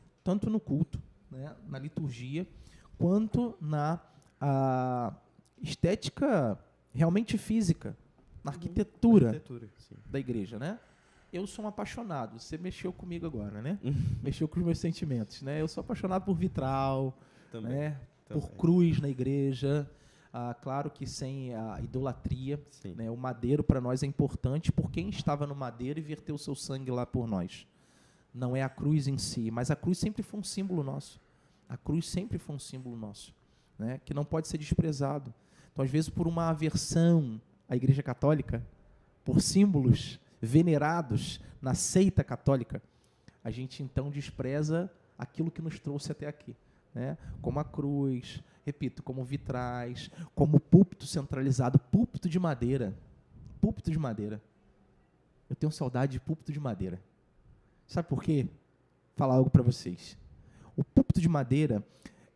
S3: né, na liturgia, quanto na estética realmente física, na arquitetura
S1: Sim.
S3: da igreja, né? Eu sou um apaixonado. Você mexeu comigo agora, né? Mexeu com os meus sentimentos, né? Eu sou apaixonado por vitral,
S1: Também.
S3: né? Por cruz na igreja. Claro que sem a idolatria, né? O madeiro para nós é importante por quem estava no madeiro e verteu o seu sangue lá por nós. Não é a cruz em si, mas a cruz sempre foi um símbolo nosso. A cruz sempre foi um símbolo nosso, né? Que não pode ser desprezado. Então, às vezes, por uma aversão à Igreja Católica, por símbolos venerados na seita católica, a gente então despreza aquilo que nos trouxe até aqui, né? Como a cruz, repito, como vitrais, como púlpito centralizado, púlpito de madeira. Púlpito de madeira. Eu tenho saudade de púlpito de madeira. Sabe por quê? Vou falar algo para vocês. O púlpito de madeira,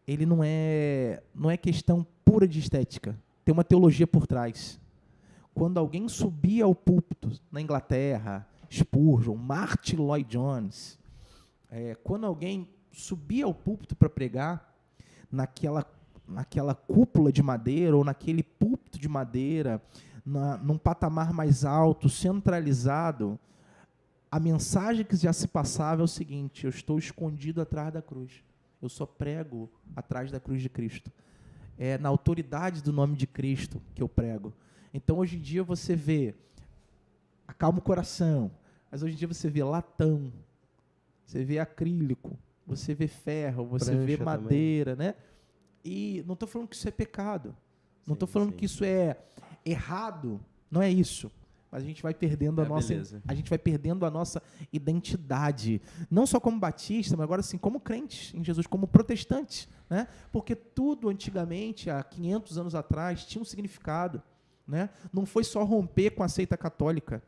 S3: ele não é questão pura de estética. Tem uma teologia por trás. Quando alguém subia ao púlpito na Inglaterra, Spurgeon, Martin Lloyd Jones, quando alguém subia ao púlpito para pregar, naquela cúpula de madeira ou naquele púlpito de madeira, num patamar mais alto, centralizado, a mensagem que já se passava é o seguinte: eu estou escondido atrás da cruz. Eu só prego atrás da cruz de Cristo. É na autoridade do nome de Cristo que eu prego. Então, hoje em dia, você vê acalma o coração, mas hoje em dia você vê latão, você vê acrílico, você vê ferro, você vê madeira, né? E não estou falando que isso é pecado. Não estou falando que isso é errado. Não é isso. Mas a gente vai perdendo a nossa identidade, não só como batista, mas agora sim como crentes em Jesus, como protestantes, né? Porque tudo antigamente, há 500 anos atrás, tinha um significado, né? Não foi só romper com a seita católica.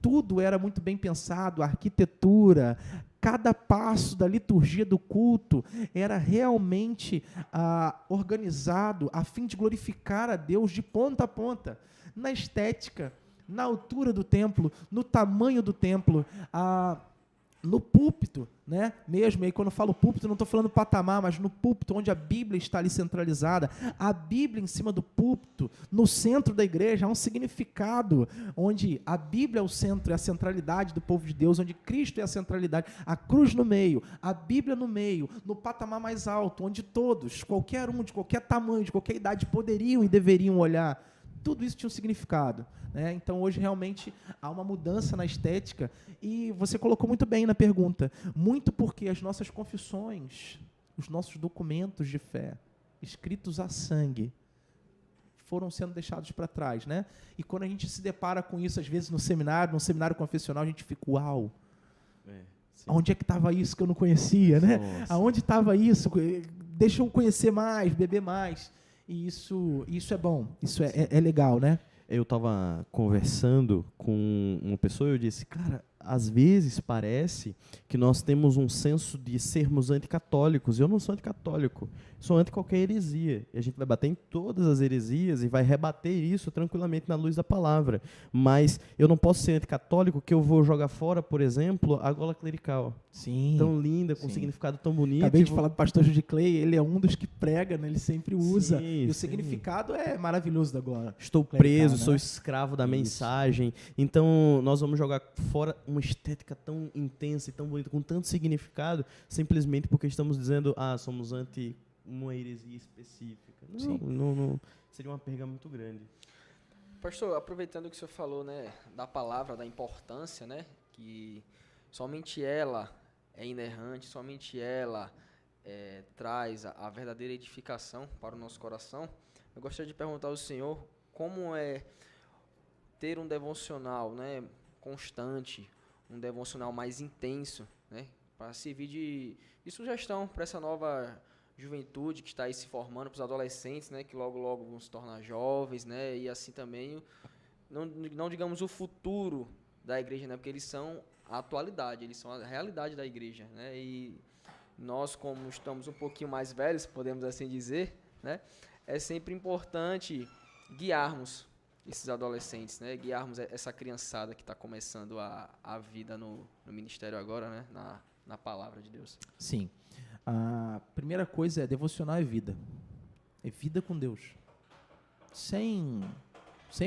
S3: Tudo era muito bem pensado, a arquitetura, cada passo da liturgia do culto era realmente organizado a fim de glorificar a Deus de ponta a ponta, na estética, na altura do templo, no tamanho do templo, no púlpito, né? Mesmo, e aí quando eu falo púlpito, não estou falando patamar, mas no púlpito, onde a Bíblia está ali centralizada, a Bíblia em cima do púlpito, no centro da igreja, há um significado, onde a Bíblia é o centro, é a centralidade do povo de Deus, onde Cristo é a centralidade, a cruz no meio, a Bíblia no meio, no patamar mais alto, onde todos, qualquer um, de qualquer tamanho, de qualquer idade, poderiam e deveriam olhar. Tudo isso tinha um significado, né? Então, hoje, realmente, há uma mudança na estética, e você colocou muito bem na pergunta, muito porque as nossas confissões, os nossos documentos de fé, escritos a sangue, foram sendo deixados para trás, né? E quando a gente se depara com isso, às vezes, num seminário confessional, a gente fica, uau, onde é que estava isso que eu não conhecia, né?
S1: Nossa.
S3: Aonde estava isso? Deixa eu conhecer mais, beber mais. E isso é bom, isso é legal, né?
S1: Eu estava conversando com uma pessoa e eu disse, cara, às vezes parece que nós temos um senso de sermos anticatólicos. Eu não sou anticatólico, sou anti qualquer heresia. E a gente vai bater em todas as heresias e vai rebater isso tranquilamente na luz da palavra. Mas eu não posso ser anticatólico que eu vou jogar fora, por exemplo, a gola clerical.
S3: Sim.
S1: Tão linda, com um significado tão bonito.
S3: Acabei de falar do pastor Judy Clay, ele é um dos que prega, né? Ele sempre usa.
S1: Sim,
S3: e o significado é maravilhoso da gola.
S1: Estou
S3: clerical,
S1: preso,
S3: né?
S1: sou escravo da mensagem. Então, nós vamos jogar fora uma estética tão intensa e tão bonita, com tanto significado, simplesmente porque estamos dizendo, somos anti uma heresia específica. Não, seria uma perda muito grande.
S2: Pastor, aproveitando o que o senhor falou, né, da palavra, da importância, né, que somente ela é inerrante, somente ela traz a verdadeira edificação para o nosso coração, eu gostaria de perguntar ao senhor como é ter um devocional, né, constante, um devocional mais intenso, né, para servir de sugestão para essa nova juventude que está aí se formando, para os adolescentes, né, que logo vão se tornar jovens, né, e assim também não digamos o futuro da igreja, né? Porque eles são a atualidade, eles são a realidade da igreja, né? E nós, como estamos um pouquinho mais velhos, podemos assim dizer, né? É sempre importante guiarmos esses adolescentes, né? Guiarmos essa criançada que está começando a vida no ministério agora, né? Na palavra de Deus.
S3: Sim. A primeira coisa é devocional é vida. É vida com Deus. Sem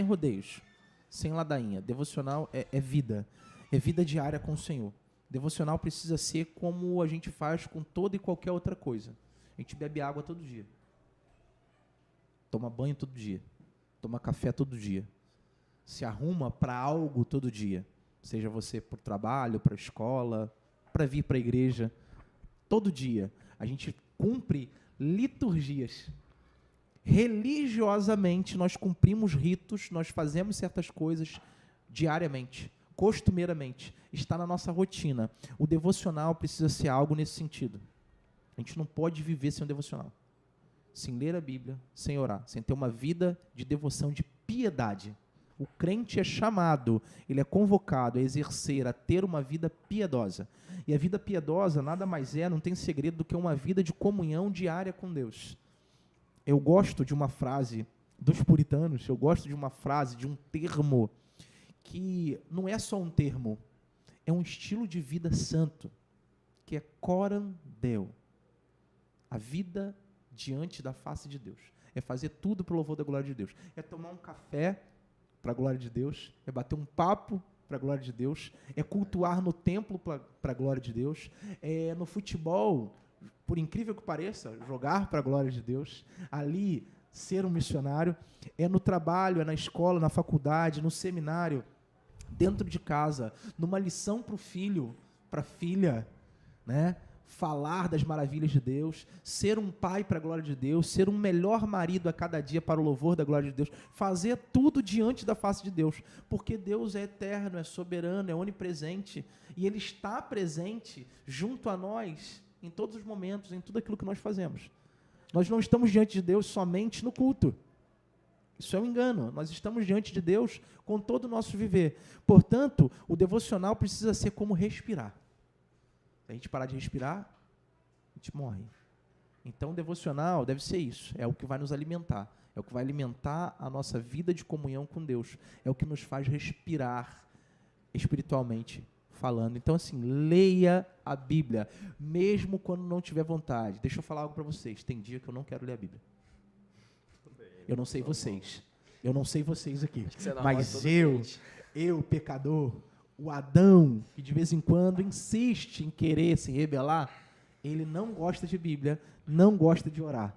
S3: rodeios, sem ladainha. Devocional é vida. É vida diária com o Senhor. Devocional precisa ser como a gente faz com toda e qualquer outra coisa. A gente bebe água todo dia. Toma banho todo dia. Toma café todo dia. Se arruma para algo todo dia. Seja você para o trabalho, para a escola, para vir para a igreja. Todo dia. A gente cumpre liturgias. Religiosamente, nós cumprimos ritos, nós fazemos certas coisas diariamente, costumeiramente. Está na nossa rotina. O devocional precisa ser algo nesse sentido. A gente não pode viver sem um devocional. Sem ler a Bíblia, sem orar, sem ter uma vida de devoção, de piedade. O crente é chamado, ele é convocado a exercer, a ter uma vida piedosa. E a vida piedosa nada mais é, não tem segredo, do que uma vida de comunhão diária com Deus. Eu gosto de uma frase dos puritanos, eu gosto de uma frase, de um termo, que não é só um termo, é um estilo de vida santo, que é coram Deo. A vida diante da face de Deus. É fazer tudo para o louvor da glória de Deus. É tomar um café para a glória de Deus, é bater um papo para a glória de Deus, é cultuar no templo para a glória de Deus, é no futebol, por incrível que pareça, jogar para a glória de Deus, ali ser um missionário, é no trabalho, é na escola, na faculdade, no seminário, dentro de casa, numa lição para o filho, para a filha, né? Falar das maravilhas de Deus, ser um pai para a glória de Deus, ser um melhor marido a cada dia para o louvor da glória de Deus, fazer tudo diante da face de Deus, porque Deus é eterno, é soberano, é onipresente, e Ele está presente junto a nós em todos os momentos, em tudo aquilo que nós fazemos. Nós não estamos diante de Deus somente no culto. Isso é um engano. Nós estamos diante de Deus com todo o nosso viver. Portanto, o devocional precisa ser como respirar. Se a gente parar de respirar, a gente morre. Então, o devocional deve ser isso. É o que vai nos alimentar. É o que vai alimentar a nossa vida de comunhão com Deus. É o que nos faz respirar espiritualmente falando. Então, assim, leia a Bíblia, mesmo quando não tiver vontade. Deixa eu falar algo para vocês. Tem dia que eu não quero ler a Bíblia. Eu não sei vocês. Eu não sei vocês aqui. Mas eu, pecador, o Adão, que de vez em quando insiste em querer se rebelar, ele não gosta de Bíblia, não gosta de orar.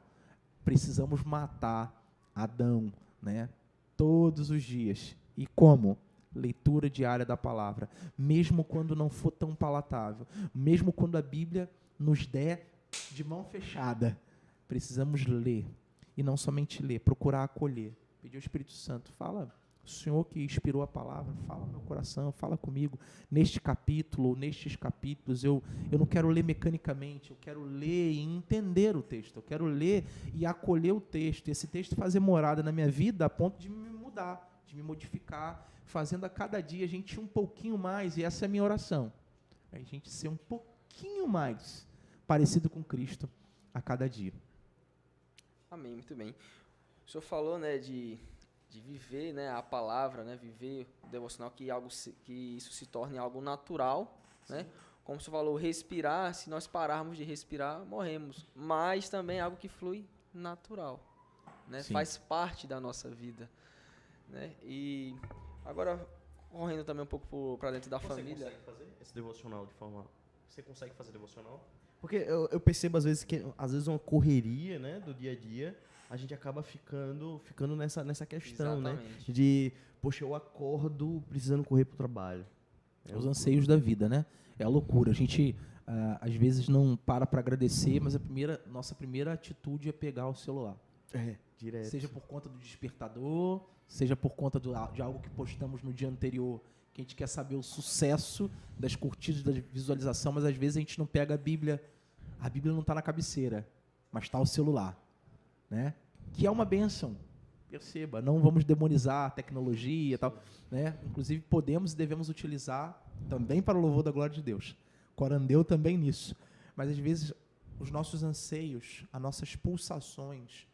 S3: Precisamos matar Adão, né? Todos os dias. E como? Leitura diária da palavra. Mesmo quando não for tão palatável. Mesmo quando a Bíblia nos der de mão fechada. Precisamos ler. E não somente ler, procurar acolher. Pedir ao Espírito Santo, fala, o Senhor que inspirou a palavra, fala no meu coração, fala comigo, neste capítulo, ou nestes capítulos, eu não quero ler mecanicamente, eu quero ler e entender o texto, eu quero ler e acolher o texto, e esse texto fazer morada na minha vida a ponto de me mudar, de me modificar, fazendo a cada dia a gente um pouquinho mais, e essa é a minha oração, a gente ser um pouquinho mais parecido com Cristo a cada dia.
S2: Amém, muito bem. O senhor falou, né, de viver, né, a palavra, né, viver o devocional, que isso se torne algo natural, né? Como o senhor falou, respirar, se nós pararmos de respirar, morremos. Mas também é algo que flui natural, né? Faz parte da nossa vida, né? E agora, correndo também um pouco para dentro da família.
S1: Você consegue fazer esse devocional de forma... Você consegue fazer devocional? Porque eu percebo às vezes que uma correria, né, do dia a dia, a gente acaba ficando nessa questão,
S2: exatamente,
S1: né, de, poxa, eu acordo precisando correr para o trabalho.
S3: Os anseios da vida, né? É a loucura. A gente, às vezes, não para agradecer, mas nossa primeira atitude é pegar o celular.
S1: Direto.
S3: Seja por conta do despertador, seja por conta de algo que postamos no dia anterior, que a gente quer saber o sucesso das curtidas, da visualização, mas às vezes a gente não pega a Bíblia não está na cabeceira, mas está o celular, né? Que é uma bênção. Perceba, não vamos demonizar a tecnologia e tal, né? Inclusive podemos e devemos utilizar também para o louvor da glória de Deus. Corandeu também nisso. Mas às vezes os nossos anseios, as nossas pulsações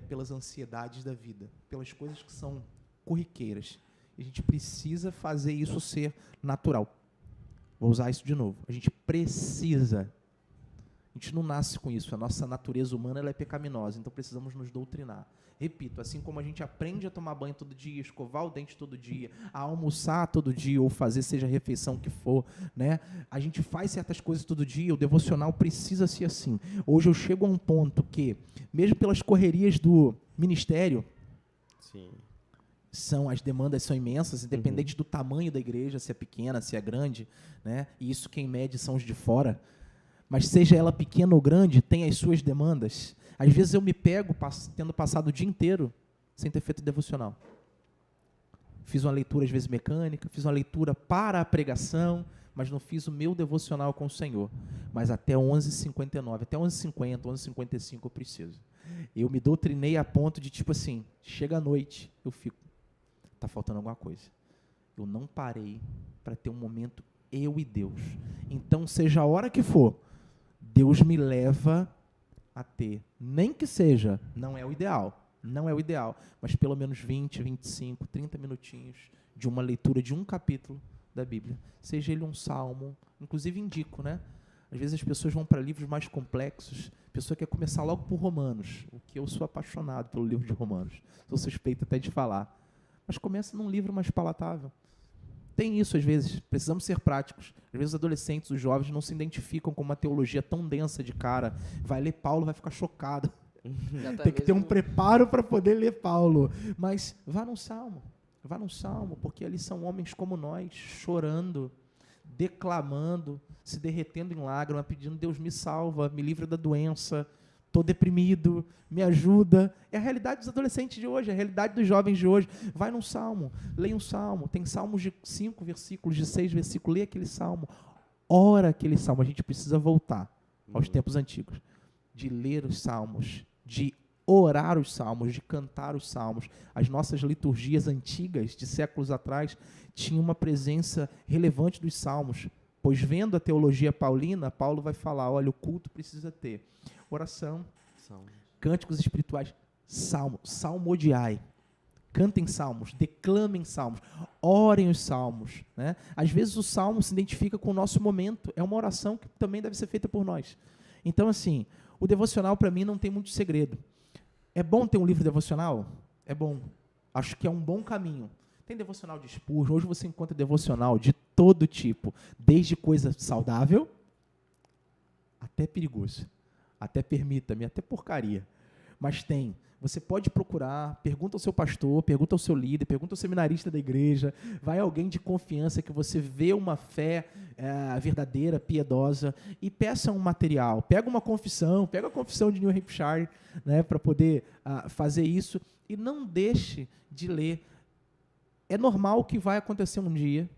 S3: pelas ansiedades da vida, pelas coisas que são corriqueiras. E a gente precisa fazer isso ser natural. Vou usar isso de novo. A gente precisa. A gente não nasce com isso. A nossa natureza humana ela é pecaminosa, então precisamos nos doutrinar. Repito, assim como a gente aprende a tomar banho todo dia, escovar o dente todo dia, a almoçar todo dia ou fazer seja a refeição que for, né? A gente faz certas coisas todo dia, o devocional precisa ser assim. Hoje eu chego a um ponto que, mesmo pelas correrias do ministério, as demandas são imensas, independente do tamanho da igreja, se é pequena, se é grande, né? E isso quem mede são os de fora. Mas seja ela pequena ou grande, tem as suas demandas. Às vezes eu me pego tendo passado o dia inteiro sem ter feito devocional. Fiz uma leitura, às vezes, mecânica, fiz uma leitura para a pregação, mas não fiz o meu devocional com o Senhor. Mas até 11h59, até 11h50, 11h55 eu preciso. Eu me doutrinei a ponto de, tipo assim, chega a noite, eu fico, tá faltando alguma coisa. Eu não parei para ter um momento eu e Deus. Então, seja a hora que for, Deus me leva a ter, nem que seja, não é o ideal, mas pelo menos 20, 25, 30 minutinhos de uma leitura de um capítulo da Bíblia, seja ele um salmo, inclusive indico, né? Às vezes as pessoas vão para livros mais complexos, a pessoa quer começar logo por Romanos, o que eu sou apaixonado pelo livro de Romanos, sou suspeito até de falar, mas começa num livro mais palatável. Tem isso às vezes, precisamos ser práticos. Às vezes os adolescentes, os jovens não se identificam com uma teologia tão densa de cara. Vai ler Paulo, vai ficar chocado. Tem que ter um preparo para poder ler Paulo. Mas vá num salmo, porque ali são homens como nós, chorando, declamando, se derretendo em lágrimas, pedindo, Deus me salva, me livra da doença, estou deprimido, me ajuda. É a realidade dos adolescentes de hoje, é a realidade dos jovens de hoje. Vai num salmo, leia um salmo. Tem salmos de 5 versículos, de 6 versículos. Lê aquele salmo, ora aquele salmo. A gente precisa voltar aos tempos antigos, de ler os salmos, de orar os salmos, de cantar os salmos. As nossas liturgias antigas, de séculos atrás, tinham uma presença relevante dos salmos. Pois vendo a teologia paulina, Paulo vai falar, olha, o culto precisa ter oração, cânticos espirituais, salmodiai, cantem salmos, declamem salmos, orem os salmos, né? Às vezes o salmo se identifica com o nosso momento, é uma oração que também deve ser feita por nós. Então, assim, o devocional para mim não tem muito segredo. É bom ter um livro devocional? É bom. Acho que é um bom caminho. Tem devocional de Spurgeon, hoje você encontra devocional de todo tipo, desde coisa saudável até perigoso. Até permita-me, até porcaria. Mas tem. Você pode procurar, pergunta ao seu pastor, pergunta ao seu líder, pergunta ao seminarista da igreja, vai alguém de confiança que você vê uma fé verdadeira, piedosa, e peça um material. Pega uma confissão, pega a confissão de New Hampshire, né, para poder fazer isso, e não deixe de ler. É normal que vai acontecer um dia,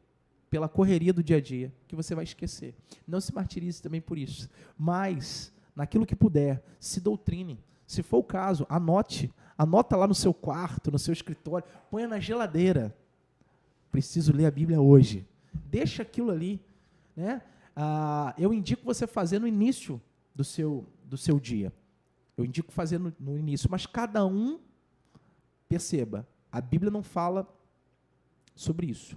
S3: pela correria do dia a dia, que você vai esquecer. Não se martirize também por isso. Mas, naquilo que puder, se doutrine. Se for o caso, anota lá no seu quarto, no seu escritório, ponha na geladeira. Preciso ler a Bíblia hoje. Deixa aquilo ali, né? Eu indico você fazer no início do seu dia. Eu indico fazer no início, mas cada um, perceba, a Bíblia não fala sobre isso.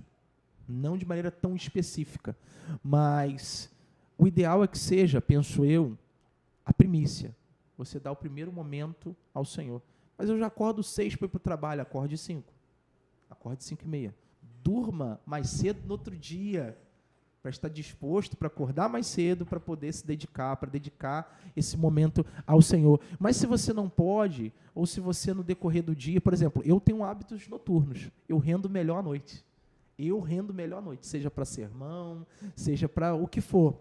S3: Não de maneira tão específica, mas o ideal é que seja, penso eu, a primícia. Você dá o primeiro momento ao Senhor. Mas eu já acordo 6 para ir para o trabalho, acorde 5. Acorde 5h30. Durma mais cedo no outro dia, para estar disposto para acordar mais cedo, para poder se dedicar, para dedicar esse momento ao Senhor. Mas se você não pode, ou se você no decorrer do dia, por exemplo, eu tenho hábitos noturnos, eu rendo melhor à noite. Seja para sermão, seja para o que for.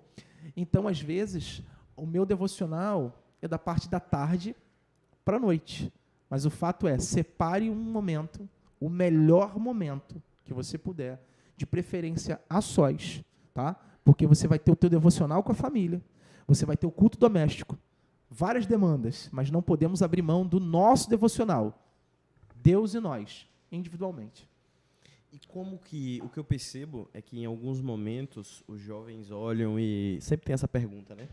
S3: Então, às vezes, o meu devocional é da parte da tarde para a noite. Mas o fato é, separe um momento, o melhor momento que você puder, de preferência a sós, tá? Porque você vai ter o teu devocional com a família, você vai ter o culto doméstico, várias demandas, mas não podemos abrir mão do nosso devocional. Deus e nós, individualmente.
S1: E como que o que eu percebo é que em alguns momentos os jovens olham e sempre tem essa pergunta, né?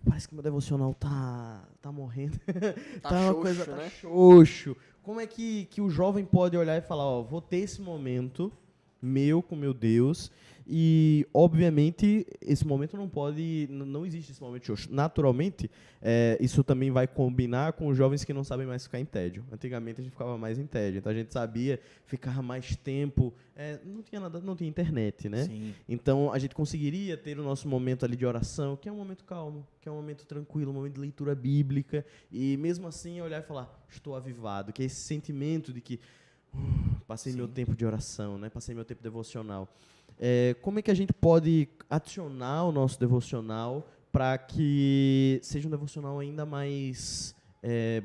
S1: Parece que meu devocional tá morrendo.
S2: Tá
S1: uma
S2: xoxo,
S1: coisa, tá
S2: né?
S1: xoxo. Como é que o jovem pode olhar e falar, ó, vou ter esse momento meu com meu Deus e, obviamente, esse momento não existe esse momento xoxo. Naturalmente, isso também vai combinar com os jovens que não sabem mais ficar em tédio. Antigamente a gente ficava mais em tédio, então a gente sabia ficar mais tempo, não tinha nada, não tinha internet, né?
S3: Sim.
S1: Então a gente conseguiria ter o nosso momento ali de oração, que é um momento calmo, que é um momento tranquilo, um momento de leitura bíblica, e mesmo assim olhar e falar, estou avivado, que é esse sentimento de que passei meu tempo de oração, né? Passei meu tempo devocional. Como é que a gente pode adicionar o nosso devocional para que seja um devocional ainda mais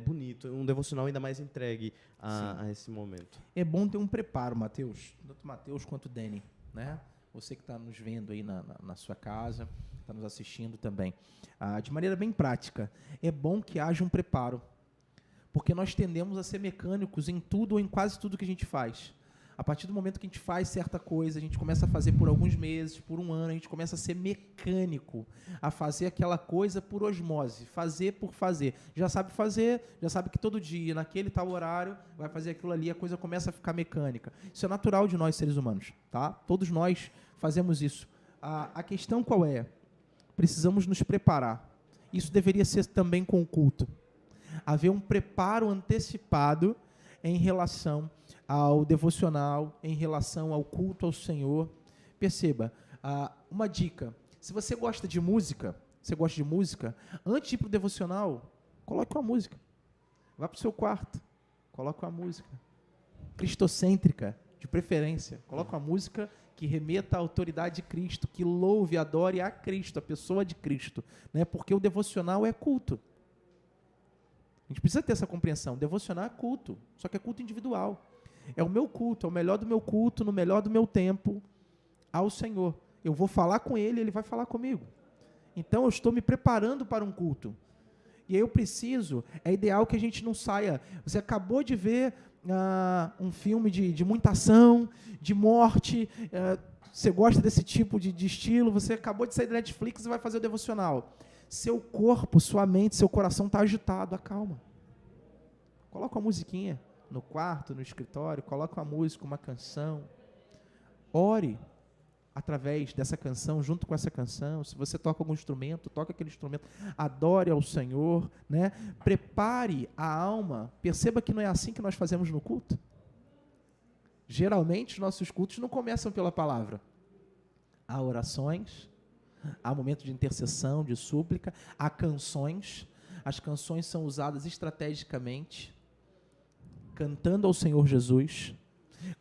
S1: bonito, um devocional ainda mais entregue a esse momento?
S3: É bom ter um preparo, Mateus, tanto Mateus quanto Dani, né? Você que está nos vendo aí na sua casa, está nos assistindo também. De maneira bem prática, é bom que haja um preparo, porque nós tendemos a ser mecânicos em tudo ou em quase tudo que a gente faz. A partir do momento que a gente faz certa coisa, a gente começa a fazer por alguns meses, por um ano, a gente começa a ser mecânico, a fazer aquela coisa por osmose, fazer por fazer. Já sabe fazer, já sabe que todo dia, naquele tal horário, vai fazer aquilo ali, a coisa começa a ficar mecânica. Isso é natural de nós, seres humanos, tá? Todos nós fazemos isso. A questão qual é? Precisamos nos preparar. Isso deveria ser também com o culto. Haver um preparo antecipado em relação ao devocional, em relação ao culto ao Senhor. Perceba, uma dica, se você gosta de música, antes de ir para o devocional, coloque uma música. Vá para o seu quarto, coloque uma música. Cristocêntrica, de preferência. Coloque uma música que remeta à autoridade de Cristo, que louve e adore a Cristo, a pessoa de Cristo, né? Porque o devocional é culto. A gente precisa ter essa compreensão. Devocional é culto, só que é culto individual. É o meu culto, é o melhor do meu culto, no melhor do meu tempo, ao Senhor. Eu vou falar com Ele, Ele vai falar comigo. Então, eu estou me preparando para um culto. E aí eu preciso, é ideal que a gente não saia. Você acabou de ver um filme de muita ação, de morte, você gosta desse tipo de estilo, você acabou de sair da Netflix e vai fazer o devocional. Seu corpo, sua mente, seu coração está agitado, acalma. Coloca uma musiquinha no quarto, no escritório, coloca uma música, uma canção. Ore através dessa canção, junto com essa canção. Se você toca algum instrumento, toca aquele instrumento. Adore ao Senhor, né? Prepare a alma. Perceba que não é assim que nós fazemos no culto. Geralmente, os nossos cultos não começam pela palavra. Há orações, há momento de intercessão, de súplica, há canções. As canções são usadas estrategicamente, cantando ao Senhor Jesus,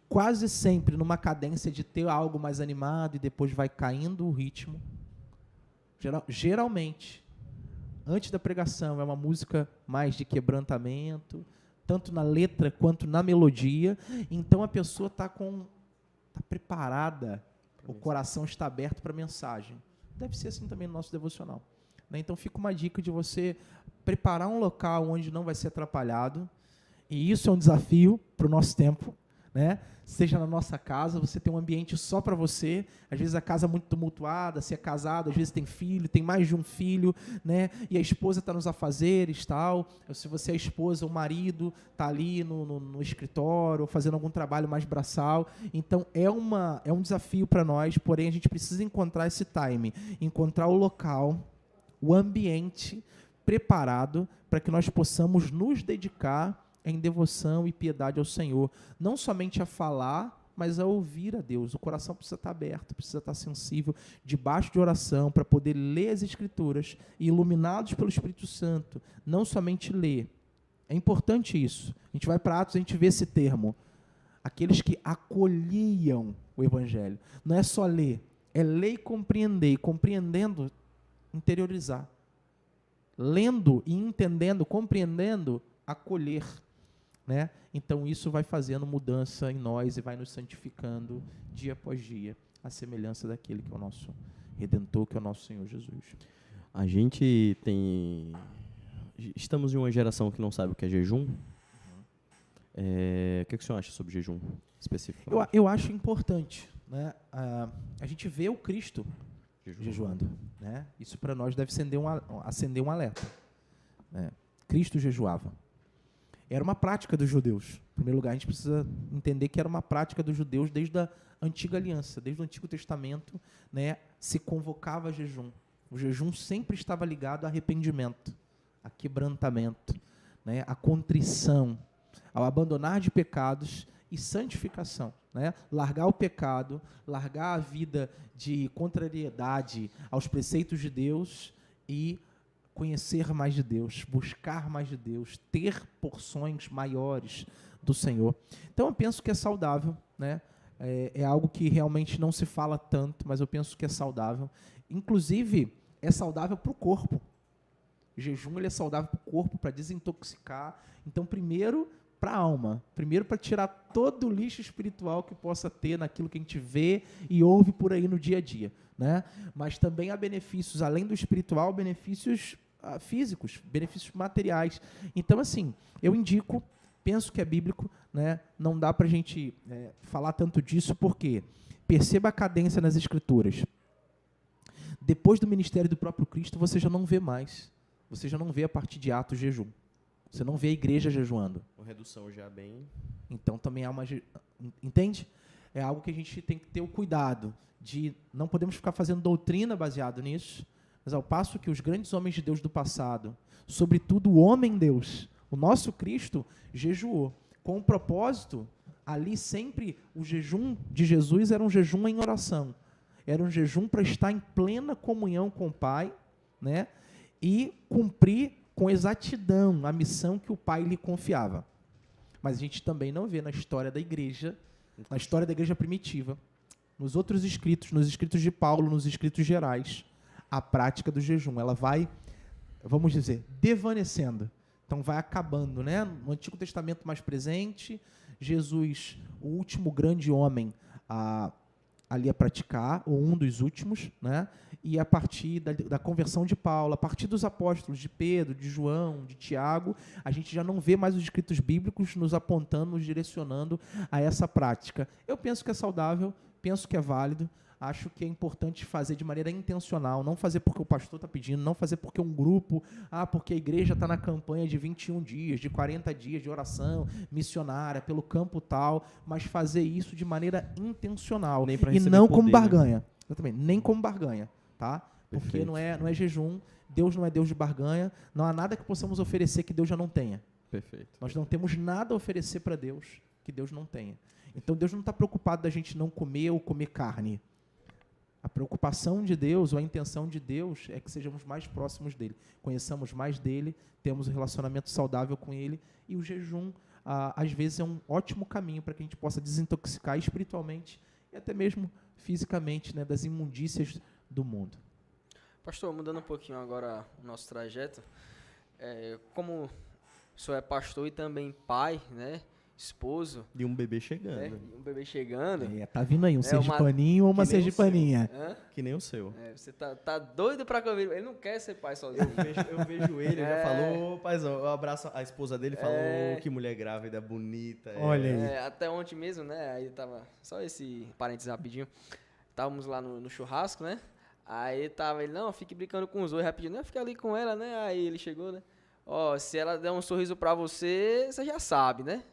S3: quase sempre numa cadência de ter algo mais animado e depois vai caindo o ritmo. Geralmente, antes da pregação, é uma música mais de quebrantamento, tanto na letra quanto na melodia. Então a pessoa está preparada, o coração está aberto para a mensagem. Deve ser assim também no nosso devocional, né? Então fica uma dica de você preparar um local onde não vai ser atrapalhado, e isso é um desafio para o nosso tempo, né? Seja na nossa casa, você tem um ambiente só para você. Às vezes a casa é muito tumultuada, se é casado, às vezes tem filho, tem mais de um filho, né? E a esposa está nos afazeres, tal. Se você é esposa, o marido está ali no escritório, ou fazendo algum trabalho mais braçal. Então é um desafio para nós, porém a gente precisa encontrar esse time, encontrar o local, o ambiente preparado para que nós possamos nos dedicar em devoção e piedade ao Senhor, não somente a falar, mas a ouvir a Deus. O coração precisa estar aberto, precisa estar sensível, debaixo de oração, para poder ler as Escrituras e, iluminados pelo Espírito Santo, não somente ler. É importante isso. A gente vai para Atos, a gente vê esse termo. Aqueles que acolhiam o Evangelho. Não é só ler, é ler e compreender, e compreendendo, interiorizar. Lendo e entendendo, compreendendo, acolher. Né? Então isso vai fazendo mudança em nós e vai nos santificando dia após dia, à semelhança daquele que é o nosso Redentor, que é o nosso Senhor Jesus.
S1: A gente estamos em uma geração que não sabe o que é jejum. O que o senhor acha sobre jejum específico?
S3: Eu acho importante, né? A gente vê o Cristo jejuando, né? Isso para nós deve acender um alerta, né? Cristo jejuava. Era uma prática dos judeus. Em primeiro lugar, a gente precisa entender que era uma prática dos judeus desde a antiga aliança, desde o Antigo Testamento, né? Se convocava jejum. O jejum sempre estava ligado a arrependimento, a quebrantamento, né? A contrição, ao abandonar de pecados e santificação, né? Largar o pecado, largar a vida de contrariedade aos preceitos de Deus e conhecer mais de Deus, buscar mais de Deus, ter porções maiores do Senhor. Então eu penso que é saudável, né? É algo que realmente não se fala tanto, mas eu penso que é saudável. Inclusive, é saudável para o corpo. O jejum ele é saudável para o corpo, para desintoxicar. Então, primeiro, para a alma. Primeiro, para tirar todo o lixo espiritual que possa ter naquilo que a gente vê e ouve por aí no dia a dia, né? Mas também há benefícios, além do espiritual, benefícios físicos, benefícios materiais. Então, assim, eu indico, penso que é bíblico, né? Não dá para a gente falar tanto disso, porque perceba a cadência nas Escrituras. Depois do ministério do próprio Cristo, você já não vê mais. Você já não vê a partir de Atos jejum. Você não vê a igreja jejuando.
S1: Uma redução já bem...
S3: Então também há uma... Entende? É algo que a gente tem que ter o cuidado de... Não podemos ficar fazendo doutrina baseado nisso, mas ao passo que os grandes homens de Deus do passado, sobretudo o homem-Deus, o nosso Cristo, jejuou. Com o propósito, ali sempre o jejum de Jesus era um jejum em oração. Era um jejum para estar em plena comunhão com o Pai, né? E cumprir com exatidão a missão que o Pai lhe confiava. Mas a gente também não vê na história da igreja primitiva, nos outros escritos, nos escritos de Paulo, nos escritos gerais, a prática do jejum. Ela vai, vamos dizer, devanecendo. Então vai acabando, né? No Antigo Testamento mais presente, Jesus, o último grande homem ali a praticar, ou um dos últimos, né? E a partir da conversão de Paulo, a partir dos apóstolos de Pedro, de João, de Tiago, a gente já não vê mais os escritos bíblicos nos apontando, nos direcionando a essa prática. Eu penso que é saudável, penso que é válido, acho que é importante fazer de maneira intencional, não fazer porque o pastor está pedindo, não fazer porque um grupo, porque a igreja está na campanha de 21 dias, de 40 dias de oração missionária pelo campo tal, mas fazer isso de maneira intencional e não como barganha. Né? Exatamente, nem como barganha, tá? Porque
S1: Perfeito.
S3: não é jejum, Deus não é Deus de barganha, não há nada que possamos oferecer que Deus já não tenha.
S1: Perfeito.
S3: Nós não temos nada a oferecer para Deus que Deus não tenha. Então Deus não está preocupado da gente não comer ou comer carne. A preocupação de Deus, ou a intenção de Deus, é que sejamos mais próximos dele, conheçamos mais dele, temos um relacionamento saudável com ele, e o jejum, às vezes, é um ótimo caminho para que a gente possa desintoxicar espiritualmente e até mesmo fisicamente, né, das imundícias do mundo.
S2: Pastor, mudando um pouquinho agora o nosso trajeto, como o senhor é pastor e também pai, né? Esposo.
S1: E um bebê chegando.
S2: Um bebê chegando.
S3: Tá vindo aí um sergipaninho ou uma sergipaninha.
S1: Que nem o seu.
S2: Você tá doido pra comer. Ele não quer ser pai sozinho.
S1: Eu vejo ele, já falou, paizão, eu abraço a esposa dele, falou que mulher grávida, bonita.
S3: Olha aí.
S2: Até ontem mesmo, né? Aí tava, só esse parênteses rapidinho. Estávamos lá no churrasco, né? Aí tava ele, não, fique brincando com os dois rapidinho. Não, fica ali com ela, né? Aí ele chegou, né? Se ela der um sorriso pra você, você já sabe, né?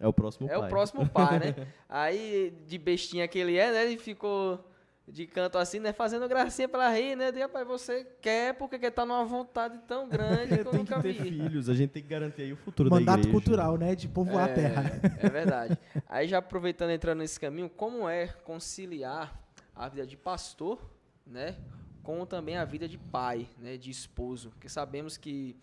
S1: É o próximo pai.
S2: É o próximo pai, né? Aí, de bestinha que ele é, né? Ele ficou de canto assim, né? Fazendo gracinha pra ela rir, né? Diz, rapaz, você quer porque quer estar numa vontade tão grande que eu
S1: tem
S2: nunca
S1: que ter
S2: vi.
S1: filhos, a gente tem que garantir aí o futuro
S3: Mandato
S1: da igreja.
S3: cultural, né? De povoar a terra.
S2: É verdade. Aí, já aproveitando, entrando nesse caminho, como é conciliar a vida de pastor, né? Com também a vida de pai, né? De esposo. Porque sabemos que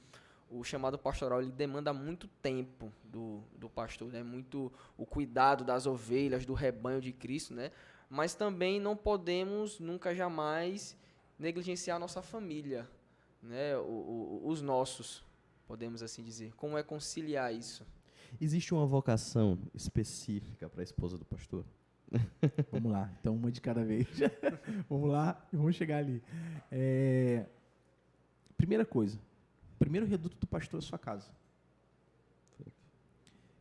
S2: o chamado pastoral ele demanda muito tempo do pastor, né? Muito o cuidado das ovelhas, do rebanho de Cristo, né? Mas também não podemos nunca jamais negligenciar a nossa família, né? Os nossos, podemos assim dizer. Como é conciliar isso?
S1: Existe uma vocação específica para a esposa do pastor?
S3: Vamos lá, então uma de cada vez. Vamos lá e vamos chegar ali. Primeira coisa. O primeiro reduto do pastor é a sua casa.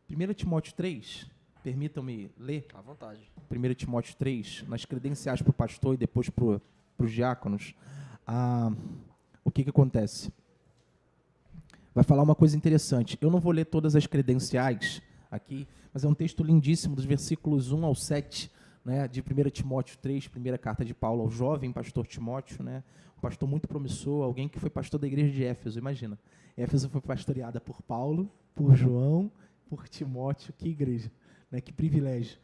S3: 1 Timóteo 3, permitam-me ler.
S2: À vontade.
S3: 1 Timóteo 3, nas credenciais para o pastor e depois para os diáconos, o que acontece? Vai falar uma coisa interessante. Eu não vou ler todas as credenciais aqui, mas é um texto lindíssimo, dos versículos 1 ao 7, né, de 1 Timóteo 3, primeira carta de Paulo ao jovem pastor Timóteo, né, um pastor muito promissor, alguém que foi pastor da igreja de Éfeso, imagina. Éfeso foi pastoreada por Paulo, por João, por Timóteo, que igreja, né, que privilégio.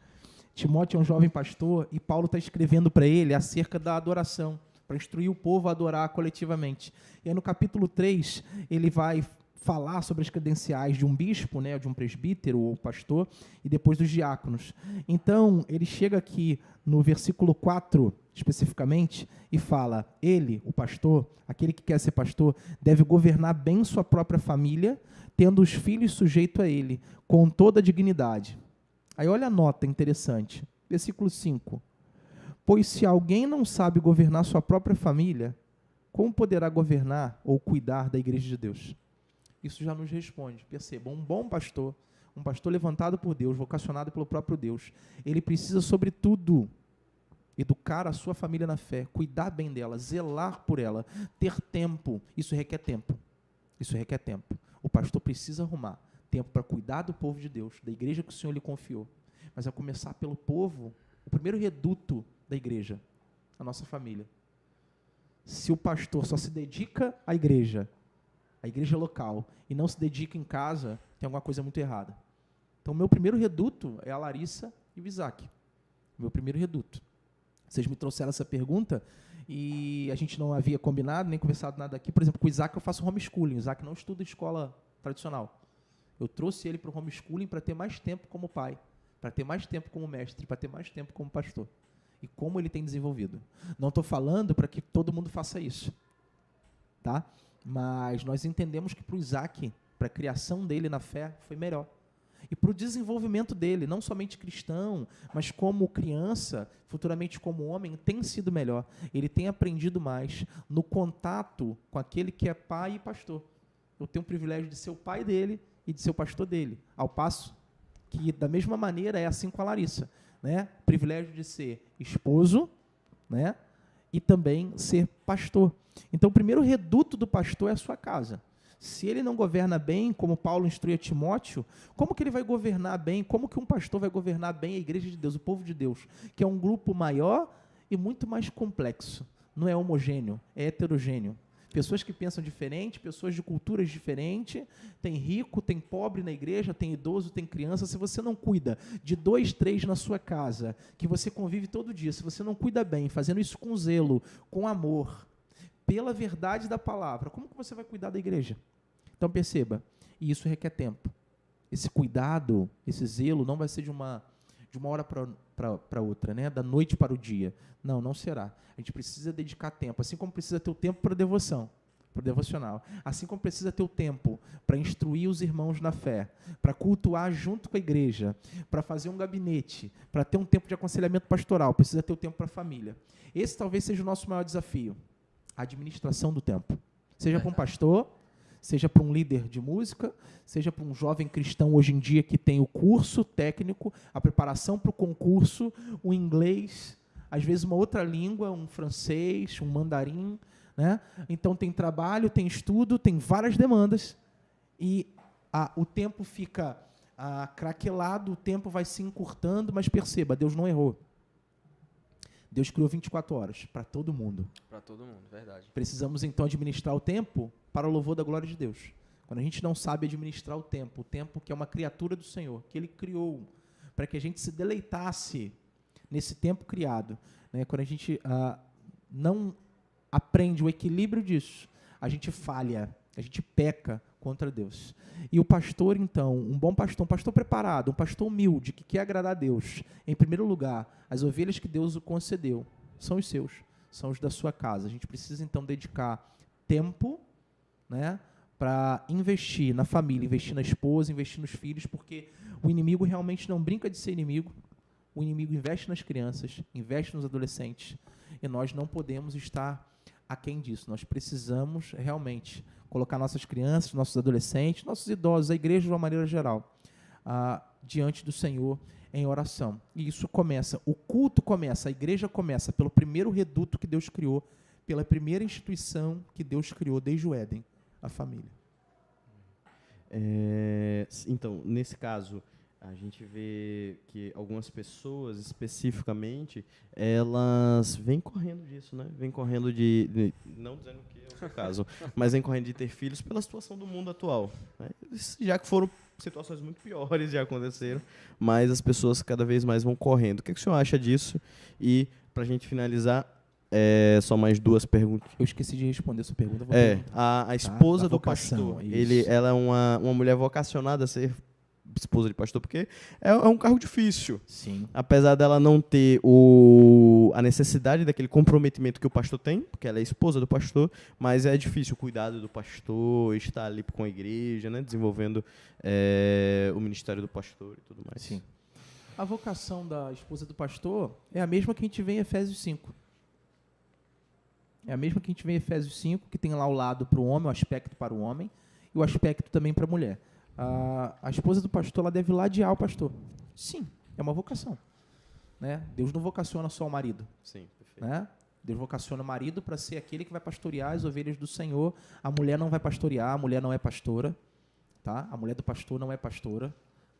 S3: Timóteo é um jovem pastor e Paulo está escrevendo para ele acerca da adoração, para instruir o povo a adorar coletivamente. E aí no capítulo 3, ele vai falar sobre as credenciais de um bispo, né, de um presbítero ou pastor, e depois dos diáconos. Então, ele chega aqui no versículo 4, especificamente, e fala, ele, o pastor, aquele que quer ser pastor, deve governar bem sua própria família, tendo os filhos sujeitos a ele, com toda a dignidade. Aí olha a nota interessante, versículo 5. Pois se alguém não sabe governar sua própria família, como poderá governar ou cuidar da igreja de Deus? Isso já nos responde. Percebam, um bom pastor, um pastor levantado por Deus, vocacionado pelo próprio Deus, ele precisa, sobretudo, educar a sua família na fé, cuidar bem dela, zelar por ela, ter tempo. Isso requer tempo. Isso requer tempo. O pastor precisa arrumar tempo para cuidar do povo de Deus, da igreja que o Senhor lhe confiou. Mas a começar pelo povo, o primeiro reduto da igreja, a nossa família. Se o pastor só se dedica à igreja, a igreja local, e não se dedica em casa, tem alguma coisa muito errada. Então, meu primeiro reduto é a Larissa e o Isaac. Meu primeiro reduto. Vocês me trouxeram essa pergunta e a gente não havia combinado, nem conversado nada aqui. Por exemplo, com o Isaac eu faço homeschooling. O Isaac não estuda escola tradicional. Eu trouxe ele para o homeschooling para ter mais tempo como pai, para ter mais tempo como mestre, para ter mais tempo como pastor. E como ele tem desenvolvido. Não estou falando para que todo mundo faça isso. Tá? Mas nós entendemos que para o Isaac, para a criação dele na fé, foi melhor. E para o desenvolvimento dele, não somente cristão, mas como criança, futuramente como homem, tem sido melhor. Ele tem aprendido mais no contato com aquele que é pai e pastor. Eu tenho o privilégio de ser o pai dele e de ser o pastor dele. Ao passo que, da mesma maneira, é assim com a Larissa. Né? O privilégio de ser esposo, né? E também ser pastor. Então, o primeiro reduto do pastor é a sua casa. Se ele não governa bem, como Paulo instrui a Timóteo, como que ele vai governar bem? Como que um pastor vai governar bem a igreja de Deus, o povo de Deus, que é um grupo maior e muito mais complexo. Não é homogêneo, é heterogêneo. Pessoas que pensam diferente, pessoas de culturas diferentes, tem rico, tem pobre na igreja, tem idoso, tem criança. Se você não cuida de 2, 3 na sua casa, que você convive todo dia, se você não cuida bem, fazendo isso com zelo, com amor, pela verdade da palavra, como que você vai cuidar da igreja? Então perceba, e isso requer tempo. Esse cuidado, esse zelo não vai ser de uma hora para outra, né? Da noite para o dia. Não, não será. A gente precisa dedicar tempo, assim como precisa ter o tempo para devoção, para o devocional. Assim como precisa ter o tempo para instruir os irmãos na fé, para cultuar junto com a igreja, para fazer um gabinete, para ter um tempo de aconselhamento pastoral, precisa ter o tempo para a família. Esse talvez seja o nosso maior desafio, a administração do tempo. Seja para um pastor, seja para um líder de música, seja para um jovem cristão hoje em dia que tem o curso técnico, a preparação para o concurso, o inglês, às vezes uma outra língua, um francês, um mandarim, né? Então tem trabalho, tem estudo, tem várias demandas e o tempo fica craquelado, o tempo vai se encurtando, mas perceba, Deus não errou. Deus criou 24 horas para todo mundo.
S2: Para todo mundo, verdade.
S3: Precisamos, então, administrar o tempo para o louvor da glória de Deus. Quando a gente não sabe administrar o tempo que é uma criatura do Senhor, que Ele criou, para que a gente se deleitasse nesse tempo criado, né? Quando a gente não aprende o equilíbrio disso, a gente falha, a gente peca contra Deus. E o pastor, então, um bom pastor, um pastor preparado, um pastor humilde, que quer agradar a Deus, em primeiro lugar, as ovelhas que Deus o concedeu são os seus, são os da sua casa. A gente precisa, então, dedicar tempo, né, para investir na família, investir na esposa, investir nos filhos, porque o inimigo realmente não brinca de ser inimigo. O inimigo investe nas crianças, investe nos adolescentes, e nós não podemos estar aquém disso. Nós precisamos realmente colocar nossas crianças, nossos adolescentes, nossos idosos, a igreja de uma maneira geral, diante do Senhor em oração. E isso começa, o culto começa, a igreja começa pelo primeiro reduto que Deus criou, pela primeira instituição que Deus criou desde o Éden, a família.
S1: Então, nesse caso, a gente vê que algumas pessoas, especificamente, elas vêm correndo disso, né? Vêm correndo não dizendo que é o seu caso, mas vêm correndo de ter filhos pela situação do mundo atual, né? Já que foram situações muito piores já aconteceram, mas as pessoas cada vez mais vão correndo. O que o senhor acha disso? E, pra gente finalizar, só mais 2 perguntas.
S3: Eu esqueci de responder essa pergunta.
S1: A esposa do
S3: vocação,
S1: pastor, ela é uma mulher vocacionada a ser esposa de pastor, porque é um cargo difícil.
S3: Sim.
S1: Apesar dela não ter a necessidade daquele comprometimento que o pastor tem, porque ela é esposa do pastor, mas é difícil o cuidado do pastor, estar ali com a igreja, né, desenvolvendo o ministério do pastor e tudo mais.
S3: Sim. A vocação da esposa do pastor é a mesma que a gente vê em Efésios 5. É a mesma que a gente vê em Efésios 5, que tem lá o lado para o homem, o aspecto para o homem, e o aspecto também para a mulher. A esposa do pastor, ela deve ladear o pastor. Sim, é uma vocação. Né? Deus não vocaciona só o marido.
S1: Sim, perfeito.
S3: Né? Deus vocaciona o marido para ser aquele que vai pastorear as ovelhas do Senhor. A mulher não vai pastorear, a mulher não é pastora. Tá? A mulher do pastor não é pastora.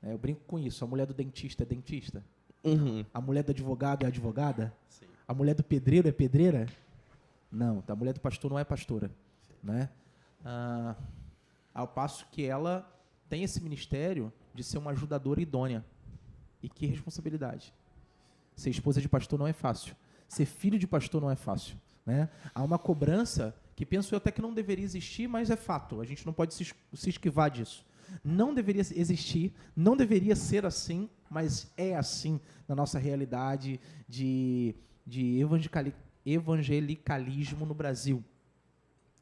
S3: Eu brinco com isso. A mulher do dentista é dentista.
S1: Uhum.
S3: A mulher do advogado é advogada.
S1: Sim.
S3: A mulher do pedreiro é pedreira. Não, tá? A mulher do pastor não é pastora. Né? Ao passo que ela tem esse ministério de ser uma ajudadora idônea. E que responsabilidade. Ser esposa de pastor não é fácil. Ser filho de pastor não é fácil. Né? Há uma cobrança que penso eu até que não deveria existir, mas é fato. A gente não pode se esquivar disso. Não deveria existir, não deveria ser assim, mas é assim na nossa realidade de evangelicalismo no Brasil.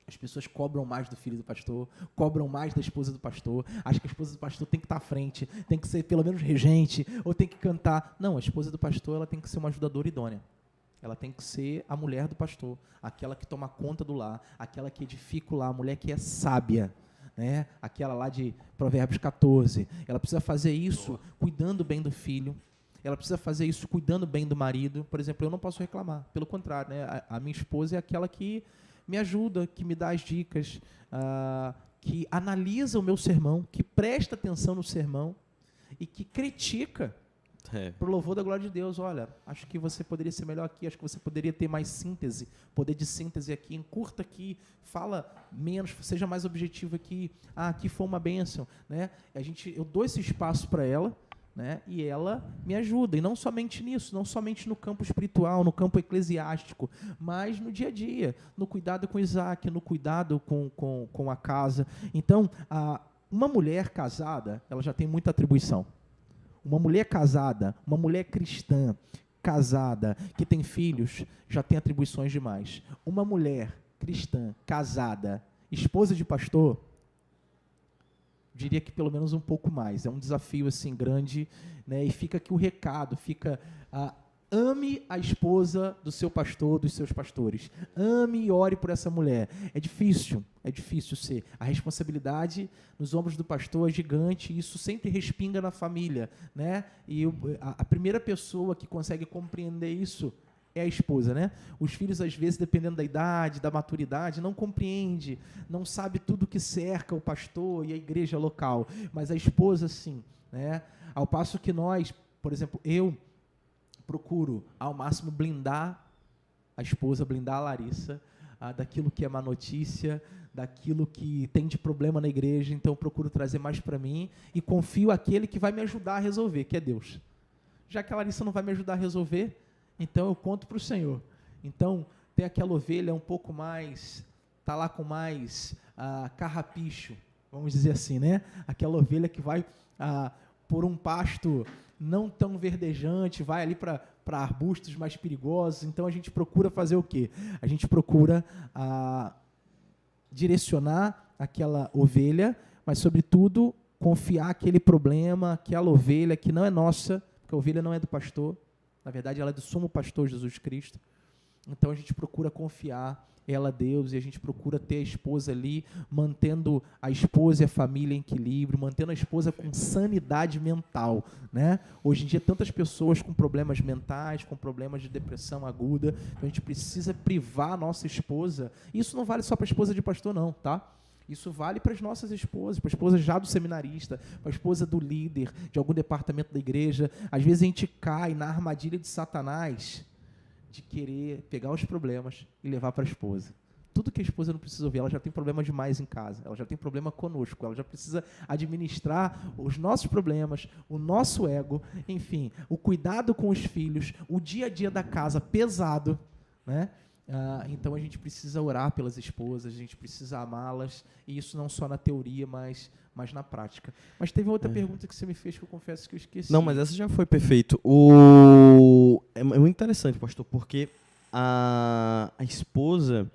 S3: As pessoas cobram mais do filho do pastor, cobram mais da esposa do pastor, acham que a esposa do pastor tem que estar à frente, tem que ser pelo menos regente, ou tem que cantar. Não, a esposa do pastor ela tem que ser uma ajudadora idônea. Ela tem que ser a mulher do pastor, aquela que toma conta do lar, aquela que edifica o lar, a mulher que é sábia, né? Aquela lá de Provérbios 14. Ela precisa fazer isso cuidando bem do filho, ela precisa fazer isso cuidando bem do marido. Por exemplo, eu não posso reclamar, pelo contrário, né? A minha esposa é aquela que me ajuda, que me dá as dicas, que analisa o meu sermão, que presta atenção no sermão e que critica para o louvor da glória de Deus. Olha, acho que você poderia ser melhor aqui, acho que você poderia ter mais síntese, poder de síntese aqui, encurta aqui, fala menos, seja mais objetivo aqui. Aqui foi uma bênção. Né? Eu dou esse espaço para ela, né? E ela me ajuda, e não somente nisso, não somente no campo espiritual, no campo eclesiástico, mas no dia a dia, no cuidado com Isaac, no cuidado com a casa. Então, uma mulher casada, ela já tem muita atribuição. Uma mulher casada, uma mulher cristã, casada, que tem filhos, já tem atribuições demais. Uma mulher cristã, casada, esposa de pastor, diria que pelo menos um pouco mais. É um desafio assim grande, né? E fica aqui o recado, ame a esposa do seu pastor, dos seus pastores. Ame e ore por essa mulher. É difícil ser. A responsabilidade nos ombros do pastor é gigante, e isso sempre respinga na família, né? E a primeira pessoa que consegue compreender isso é a esposa, né? Os filhos, às vezes, dependendo da idade, da maturidade, não compreende, não sabe tudo que cerca o pastor e a igreja local, mas a esposa, sim, né? Ao passo que nós, por exemplo, eu procuro, ao máximo, blindar a esposa, blindar a Larissa, daquilo que é má notícia, daquilo que tem de problema na igreja, então eu procuro trazer mais para mim e confio aquele que vai me ajudar a resolver, que é Deus. Já que a Larissa não vai me ajudar a resolver, então eu conto para o Senhor. Então, tem aquela ovelha um pouco mais, está lá com mais carrapicho, vamos dizer assim, né? Aquela ovelha que vai por um pasto não tão verdejante, vai ali para arbustos mais perigosos. Então, a gente procura fazer o quê? A gente procura direcionar aquela ovelha, mas, sobretudo, confiar aquele problema, aquela ovelha que não é nossa, porque a ovelha não é do pastor, na verdade, ela é do sumo pastor Jesus Cristo. Então a gente procura confiar ela a Deus, e a gente procura ter a esposa ali, mantendo a esposa e a família em equilíbrio, mantendo a esposa com sanidade mental, né? Hoje em dia, tantas pessoas com problemas mentais, com problemas de depressão aguda, então a gente precisa privar a nossa esposa. Isso não vale só para a esposa de pastor, não, tá? Isso vale para as nossas esposas, para a esposa já do seminarista, para a esposa do líder, de algum departamento da igreja. Às vezes a gente cai na armadilha de Satanás, de querer pegar os problemas e levar para a esposa. Tudo que a esposa não precisa ouvir, ela já tem problema demais em casa, ela já tem problema conosco, ela já precisa administrar os nossos problemas, o nosso ego, enfim, o cuidado com os filhos, o dia a dia da casa pesado, né? Então a gente precisa orar pelas esposas, a gente precisa amá-las, e isso não só na teoria, mas na prática. Mas teve outra pergunta que você me fez que eu confesso que eu esqueci.
S1: Não, mas essa já foi perfeito. É muito interessante, pastor, porque a esposa,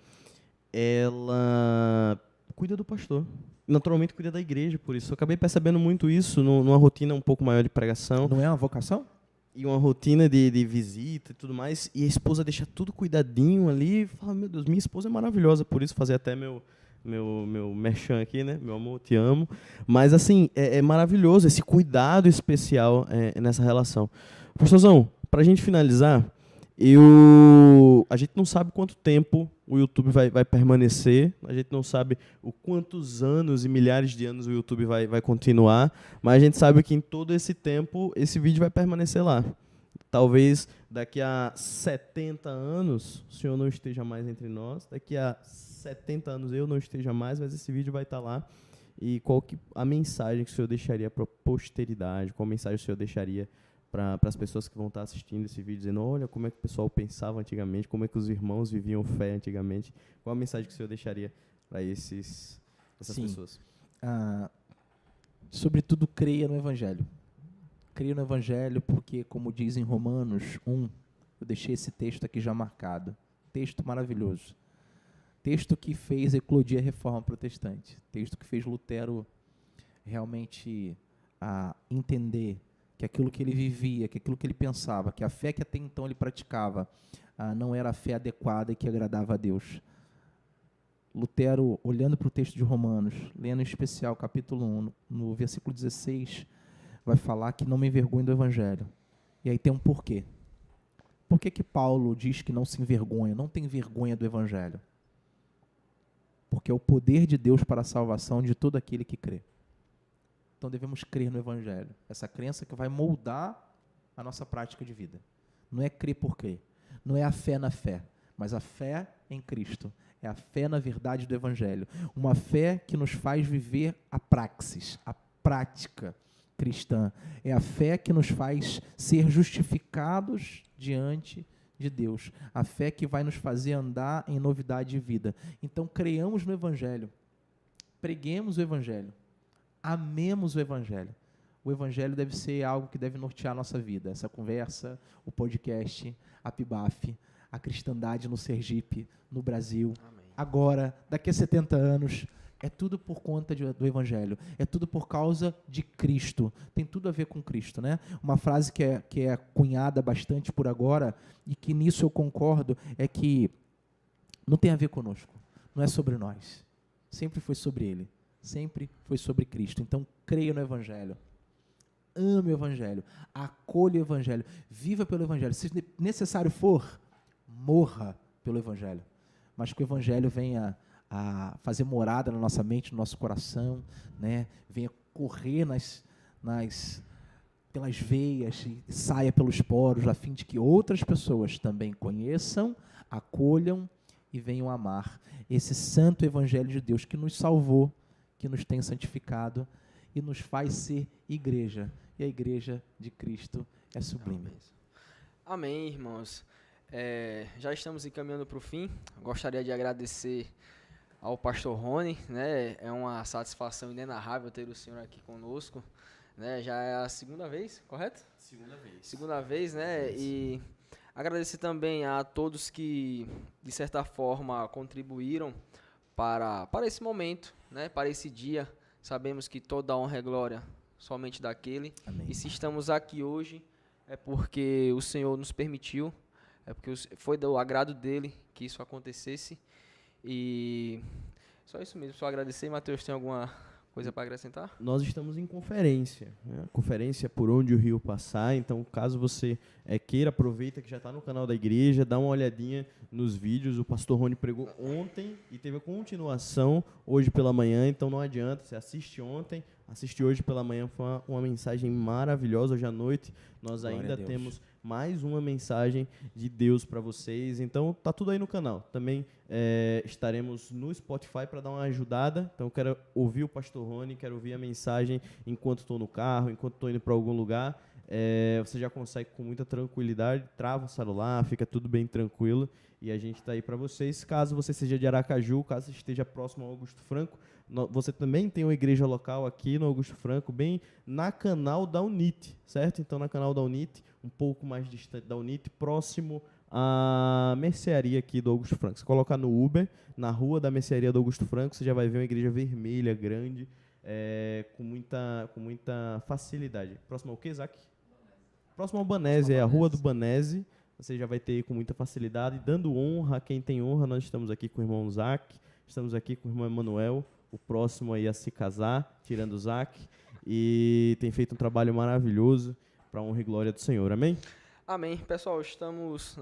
S1: ela cuida do pastor. Naturalmente cuida da igreja, por isso. Eu acabei percebendo muito isso numa rotina um pouco maior de pregação.
S3: Não é uma vocação?
S1: E uma rotina de visita e tudo mais. E a esposa deixa tudo cuidadinho ali. E fala, meu Deus, minha esposa é maravilhosa. Por isso, fazer até meu merchan aqui, né? Meu amor, te amo. Mas, assim, é maravilhoso esse cuidado especial nessa relação. Pastorzão, pra gente finalizar, a gente não sabe quanto tempo o YouTube vai permanecer, a gente não sabe o quantos anos e milhares de anos o YouTube vai continuar, mas a gente sabe que em todo esse tempo esse vídeo vai permanecer lá. Talvez daqui a 70 anos o senhor não esteja mais entre nós, daqui a 70 anos eu não esteja mais, mas esse vídeo vai estar lá. E qual que a mensagem que o senhor deixaria para a posteridade, qual mensagem o senhor deixaria para as pessoas que vão estar assistindo esse vídeo, dizendo, olha como é que o pessoal pensava antigamente, como é que os irmãos viviam fé antigamente, qual a mensagem que o senhor deixaria para essas pessoas?
S3: Sobretudo, creia no Evangelho. Creia no Evangelho porque, como diz em Romanos 1, eu deixei esse texto aqui já marcado, texto maravilhoso, texto que fez eclodir a Reforma Protestante, texto que fez Lutero realmente entender que aquilo que ele vivia, que aquilo que ele pensava, que a fé que até então ele praticava, não era a fé adequada e que agradava a Deus. Lutero, olhando para o texto de Romanos, lendo em especial capítulo 1, no versículo 16, vai falar que não me envergonho do Evangelho. E aí tem um porquê. Por que Paulo diz que não se envergonha, não tem vergonha do Evangelho? Porque é o poder de Deus para a salvação de todo aquele que crê. Então devemos crer no Evangelho. Essa crença que vai moldar a nossa prática de vida. Não é crer por crer. Não é a fé na fé, mas a fé em Cristo. É a fé na verdade do Evangelho. Uma fé que nos faz viver a praxis, a prática cristã. É a fé que nos faz ser justificados diante de Deus. A fé que vai nos fazer andar em novidade de vida. Então creiamos no Evangelho. Preguemos o Evangelho. Amemos o Evangelho. O Evangelho deve ser algo que deve nortear a nossa vida. Essa conversa, o podcast, a PIBAF, a cristandade no Sergipe, no Brasil. Amém. Agora, daqui a 70 anos, é tudo por conta do Evangelho. É tudo por causa de Cristo. Tem tudo a ver com Cristo, né? Uma frase que é cunhada bastante por agora, e que nisso eu concordo, é que não tem a ver conosco. Não é sobre nós. Sempre foi sobre Ele. Sempre foi sobre Cristo. Então, creia no Evangelho. Ame o Evangelho. Acolha o Evangelho. Viva pelo Evangelho. Se necessário for, morra pelo Evangelho. Mas que o Evangelho venha a fazer morada na nossa mente, no nosso coração, né? Venha correr pelas veias e saia pelos poros, a fim de que outras pessoas também conheçam, acolham e venham amar esse santo Evangelho de Deus que nos salvou, que nos tem santificado e nos faz ser igreja. E a igreja de Cristo é sublime.
S2: Amém, irmãos. Já estamos encaminhando para o fim. Gostaria de agradecer ao pastor Rony, né? É uma satisfação inenarrável ter o senhor aqui conosco, né? Já é a segunda vez, correto? Segunda vez, né? E agradecer também a todos que, de certa forma, contribuíram para esse momento, né? Para esse dia. Sabemos que toda a honra e glória somente daquele.
S3: Amém.
S2: E se estamos aqui hoje, é porque o Senhor nos permitiu é porque foi do agrado dele que isso acontecesse. E só isso mesmo, só agradecer. Matheus, tem alguma coisa para acrescentar?
S1: Nós estamos em conferência, né? Conferência por onde o rio passar. Então, caso você queira, aproveita que já está no canal da igreja, dá uma olhadinha nos vídeos. O pastor Rony pregou ontem e teve a continuação hoje pela manhã. Então, não adianta, você assiste ontem, assiste hoje pela manhã. Foi uma mensagem maravilhosa. Hoje à noite nós ainda temos mais uma mensagem de Deus para vocês. Então, tá tudo aí no canal. Também estaremos no Spotify para dar uma ajudada. Então, eu quero ouvir o pastor Rony, quero ouvir a mensagem enquanto estou no carro, enquanto estou indo para algum lugar. Você já consegue com muita tranquilidade, trava o celular, fica tudo bem tranquilo. E a gente está aí para vocês. Caso você seja de Aracaju, caso esteja próximo ao Augusto Franco, você também tem uma igreja local aqui no Augusto Franco, bem na canal da UNIT, certo? Então, na canal da UNIT, um pouco mais distante da UNIT, próximo à mercearia aqui do Augusto Franco. Você colocar no Uber, na rua da mercearia do Augusto Franco, você já vai ver uma igreja vermelha, grande, com muita facilidade. Próximo ao quê, Isaac? Próximo ao Banese, a rua do Banese. Você já vai ter com muita facilidade, dando honra a quem tem honra. Nós estamos aqui com o irmão Zac, estamos aqui com o irmão Emanuel, o próximo aí a se casar, tirando o Zac, e tem feito um trabalho maravilhoso para a honra e glória do Senhor. Amém?
S2: Amém. Pessoal, estamos,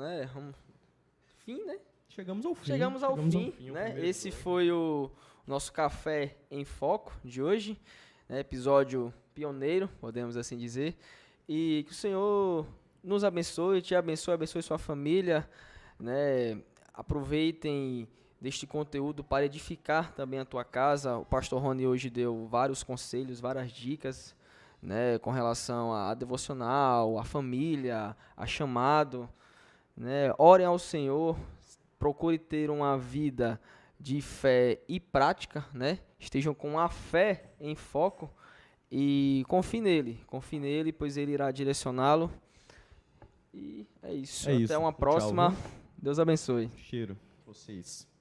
S2: fim, né?
S1: Chegamos ao fim.
S2: Chegamos ao fim, né? Esse foi o nosso Café em Foco de hoje, né? Episódio pioneiro, podemos assim dizer. E que o Senhor nos abençoe, te abençoe sua família, né? Aproveitem deste conteúdo para edificar também a tua casa. O pastor Rony hoje deu vários conselhos, várias dicas, né, com relação a devocional, a família, a chamado, né? Orem ao Senhor, procure ter uma vida de fé e prática, né? Estejam com a fé em foco e confie nele, pois ele irá direcioná-lo. E é isso. Até uma próxima.
S1: Tchau.
S2: Deus abençoe.
S1: Cheiro. Vocês.